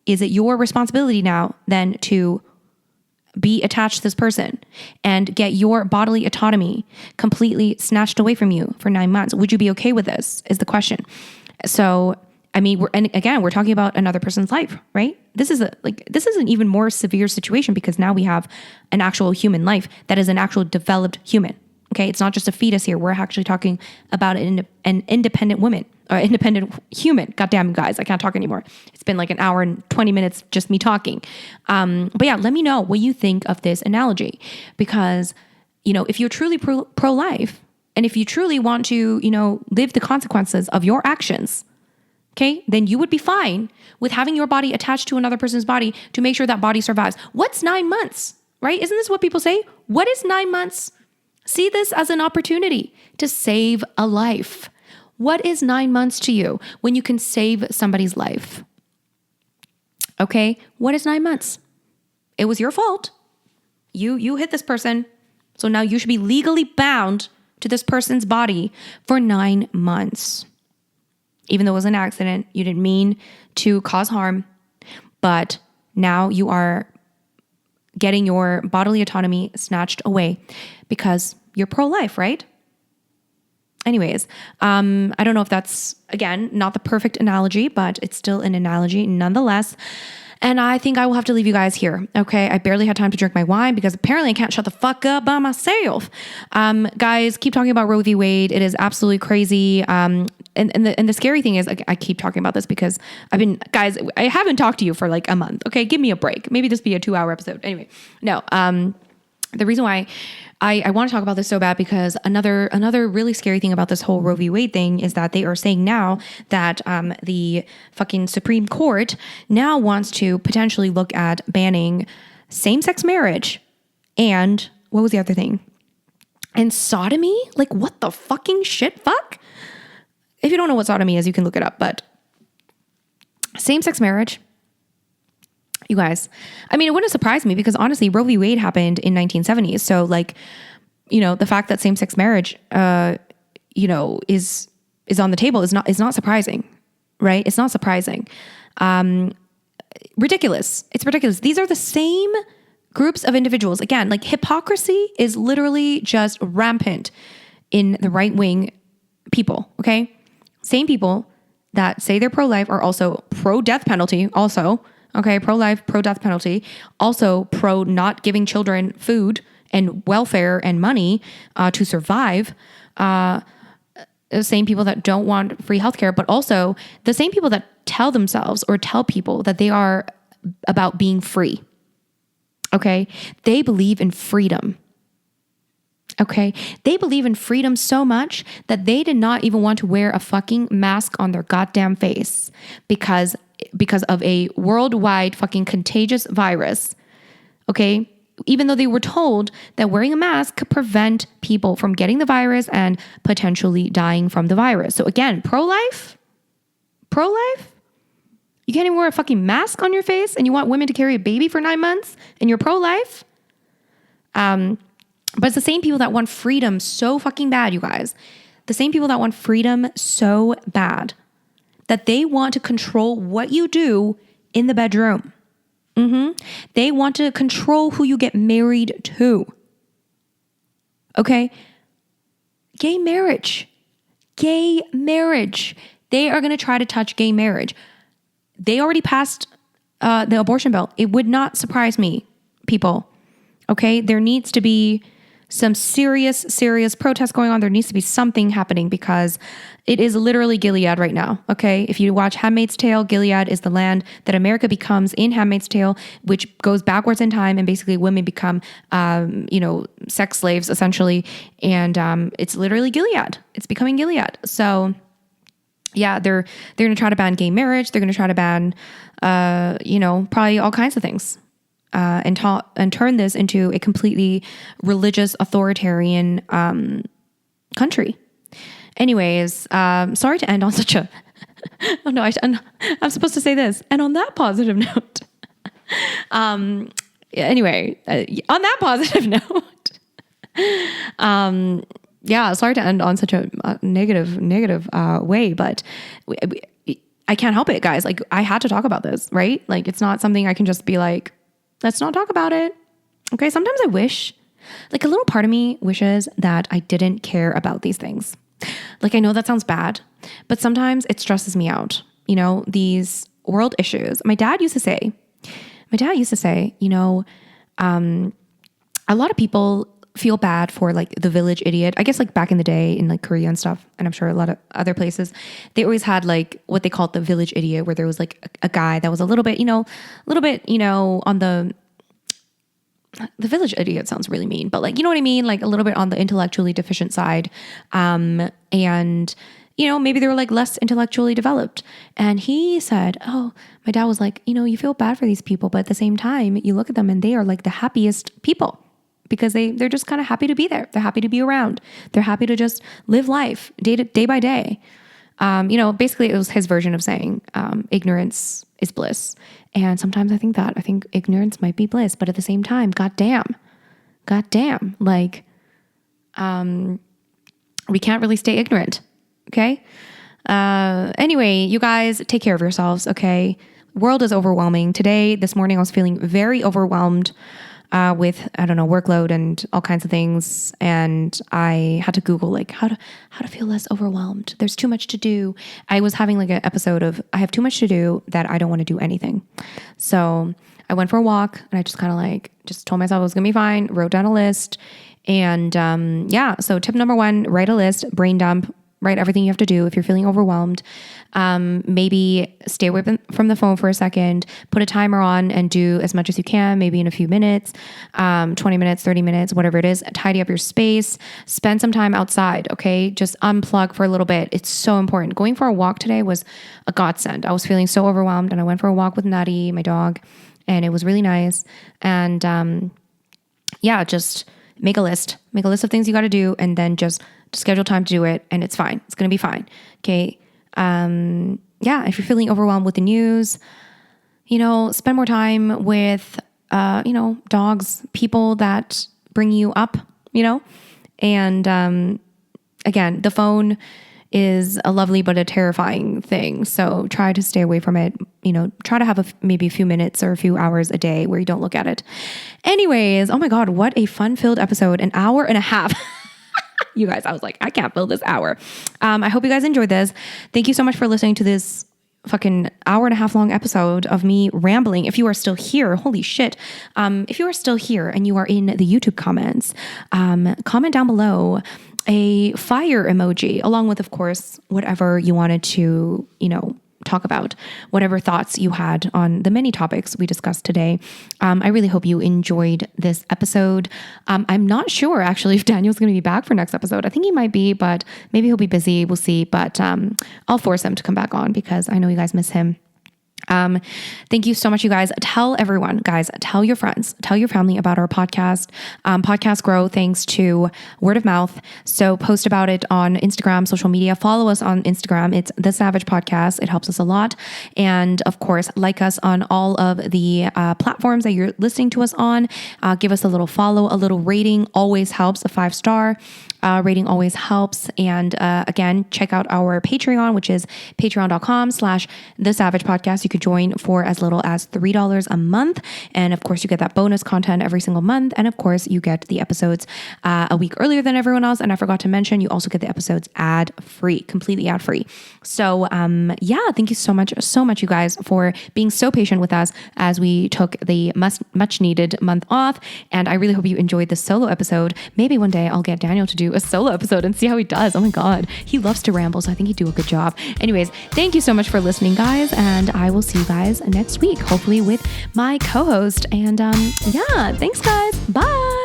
Is it your responsibility now then to be attached to this person and get your bodily autonomy completely snatched away from you for 9 months? Would you be okay with this is the question. So, I mean, we're talking about another person's life, right? This is an even more severe situation because now we have an actual human life that is an actual developed human. Okay. It's not just a fetus here. We're actually talking about an independent woman or independent human. Goddamn, you guys, I can't talk anymore. It's been like an hour and 20 minutes just me talking. But yeah, let me know what you think of this analogy because, if you're truly pro-life and if you truly want to, live the consequences of your actions, okay, then you would be fine with having your body attached to another person's body to make sure that body survives. What's 9 months, right? Isn't this what people say? What is 9 months? See this as an opportunity to save a life. What is 9 months to you when you can save somebody's life? Okay, what is 9 months? It was your fault. You hit this person, so now you should be legally bound to this person's body for 9 months. Even though it was an accident, you didn't mean to cause harm, but now you are getting your bodily autonomy snatched away because you're pro-life, right? Anyways, I don't know if that's, again, not the perfect analogy, but it's still an analogy nonetheless. And I think I will have to leave you guys here. Okay. I barely had time to drink my wine because apparently I can't shut the fuck up by myself. Guys, keep talking about Roe V Wade. It is absolutely crazy. And the scary thing is I keep talking about this because I haven't talked to you for like a month. Okay. Give me a break. Maybe this be a 2-hour episode. Anyway, no. the reason why I want to talk about this so bad, because another really scary thing about this whole Roe v. Wade thing is that they are saying now that the fucking Supreme Court now wants to potentially look at banning same-sex marriage and what was the other thing? And sodomy? Like, what the fucking shit fuck? If you don't know what sodomy is, you can look it up, but same-sex marriage, you guys, I mean, it wouldn't surprise me because honestly, Roe v. Wade happened in 1970s. So like, you know, the fact that same-sex marriage, you know, is on the table is not surprising, right? It's not surprising. Ridiculous. It's ridiculous. These are the same groups of individuals. Again, like hypocrisy is literally just rampant in the right-wing people, okay? Same people that say they're pro-life are also pro-death penalty also. Okay, pro-life, pro-death penalty, also pro not giving children food and welfare and money to survive. The same people that don't want free healthcare, but also the same people that tell themselves or tell people that they are about being free. Okay, they believe in freedom. Okay, they believe in freedom so much that they did not even want to wear a fucking mask on their goddamn face because of a worldwide fucking contagious virus. Okay, even though they were told that wearing a mask could prevent people from getting the virus and potentially dying from the virus. So again, pro-life, you can't even wear a fucking mask on your face and you want women to carry a baby for 9 months and you're pro-life. But it's the same people that want freedom so fucking bad, you guys. The same people that want freedom so bad that they want to control what you do in the bedroom. They want to control who you get married to. Okay? Gay marriage. They are going to try to touch gay marriage. They already passed the abortion bill. It would not surprise me, people. Okay? There needs to be some serious protests going on. There needs to be something happening because it is literally Gilead right now. Okay. If you watch Handmaid's Tale, Gilead is the land that America becomes in Handmaid's Tale, which goes backwards in time. And basically women become, sex slaves essentially. And it's literally Gilead. It's becoming Gilead. So yeah, they're going to try to ban gay marriage. They're going to try to ban, probably all kinds of things. And turn this into a completely religious, authoritarian country. Anyways, sorry to end on such a... oh no, I'm supposed to say this. And on that positive note, anyway, on that positive note, sorry to end on such a negative way, but I can't help it, guys. Like, I had to talk about this, right? Like, it's not something I can just be like, let's not talk about it. Okay. Sometimes I wish, like a little part of me wishes that I didn't care about these things. Like, I know that sounds bad, but sometimes it stresses me out. You know, these world issues. My dad used to say, a lot of people feel bad for like the village idiot. I guess like back in the day in like Korea and stuff, and I'm sure a lot of other places, they always had like what they called the village idiot, where there was like a guy that was a little bit, on the village idiot sounds really mean, but like, you know what I mean? Like a little bit on the intellectually deficient side. And maybe they were like less intellectually developed. And he said, my dad was like, you feel bad for these people, but at the same time, you look at them and they are like the happiest people. Because they're just kind of happy to be there. They're happy to be around. They're happy to just live life day by day. Basically it was his version of saying ignorance is bliss. And sometimes I think ignorance might be bliss, but at the same time, goddamn, like we can't really stay ignorant. Okay. Anyway, you guys take care of yourselves. Okay. World is overwhelming. This morning I was feeling very overwhelmed with, workload and all kinds of things. And I had to Google like how to feel less overwhelmed. There's too much to do. I was having like an episode of, I have too much to do that I don't want to do anything. So I went for a walk and I just kind of just told myself it was going to be fine, wrote down a list. And so tip number 1, write a list, brain dump, right? Everything you have to do. If you're feeling overwhelmed, maybe stay away from the phone for a second, put a timer on and do as much as you can, maybe in a few minutes, 20 minutes, 30 minutes, whatever it is. Tidy up your space, spend some time outside, okay? Just unplug for a little bit. It's so important. Going for a walk today was a godsend. I was feeling so overwhelmed and I went for a walk with Nutty, my dog, and it was really nice. And just make a list of things you got to do, and then just schedule time to do it, and it's fine. It's going to be fine. Okay. If you're feeling overwhelmed with the news, spend more time with, dogs, people that bring you up, and, again, the phone is a lovely but a terrifying thing. So try to stay away from it. Try to have maybe a few minutes or a few hours a day where you don't look at it. Anyways, oh my God, what a fun-filled episode. An hour and a half. You guys, I was like, I can't fill this hour. I hope you guys enjoyed this. Thank you so much for listening to this fucking hour and a half long episode of me rambling. If you are still here, holy shit. If you are still here and you are in the YouTube comments, comment down below a fire emoji, along with, of course, whatever you wanted to, talk about, whatever thoughts you had on the many topics we discussed today. I really hope you enjoyed this episode. I'm not sure actually if Daniel's going to be back for next episode. I think he might be, but maybe he'll be busy. We'll see. But I'll force him to come back on because I know you guys miss him. Thank you so much, you guys. Tell everyone, guys, tell your friends, tell your family about our podcast. Podcasts grow thanks to word of mouth. So post about it on Instagram, social media. Follow us on Instagram. It's the SaVeg Podcast. It helps us a lot. And of course, like us on all of the platforms that you're listening to us on. Give us a little follow, a little rating always helps. A 5-star rating always helps. And again, check out our Patreon, which is patreon.com/the SaVeg Podcast. You could join for as little as $3 a month. And of course, you get that bonus content every single month. And of course, you get the episodes a week earlier than everyone else. And I forgot to mention, you also get the episodes ad-free, completely ad-free. So thank you so much, you guys, for being so patient with us as we took the much needed month off. And I really hope you enjoyed this solo episode. Maybe one day I'll get Daniel to do a solo episode and see how he does. Oh my God, he loves to ramble, so I think he'd do a good job. Anyways, thank you so much for listening, guys, and I will see you guys next week, hopefully with my co-host. And thanks, guys. Bye.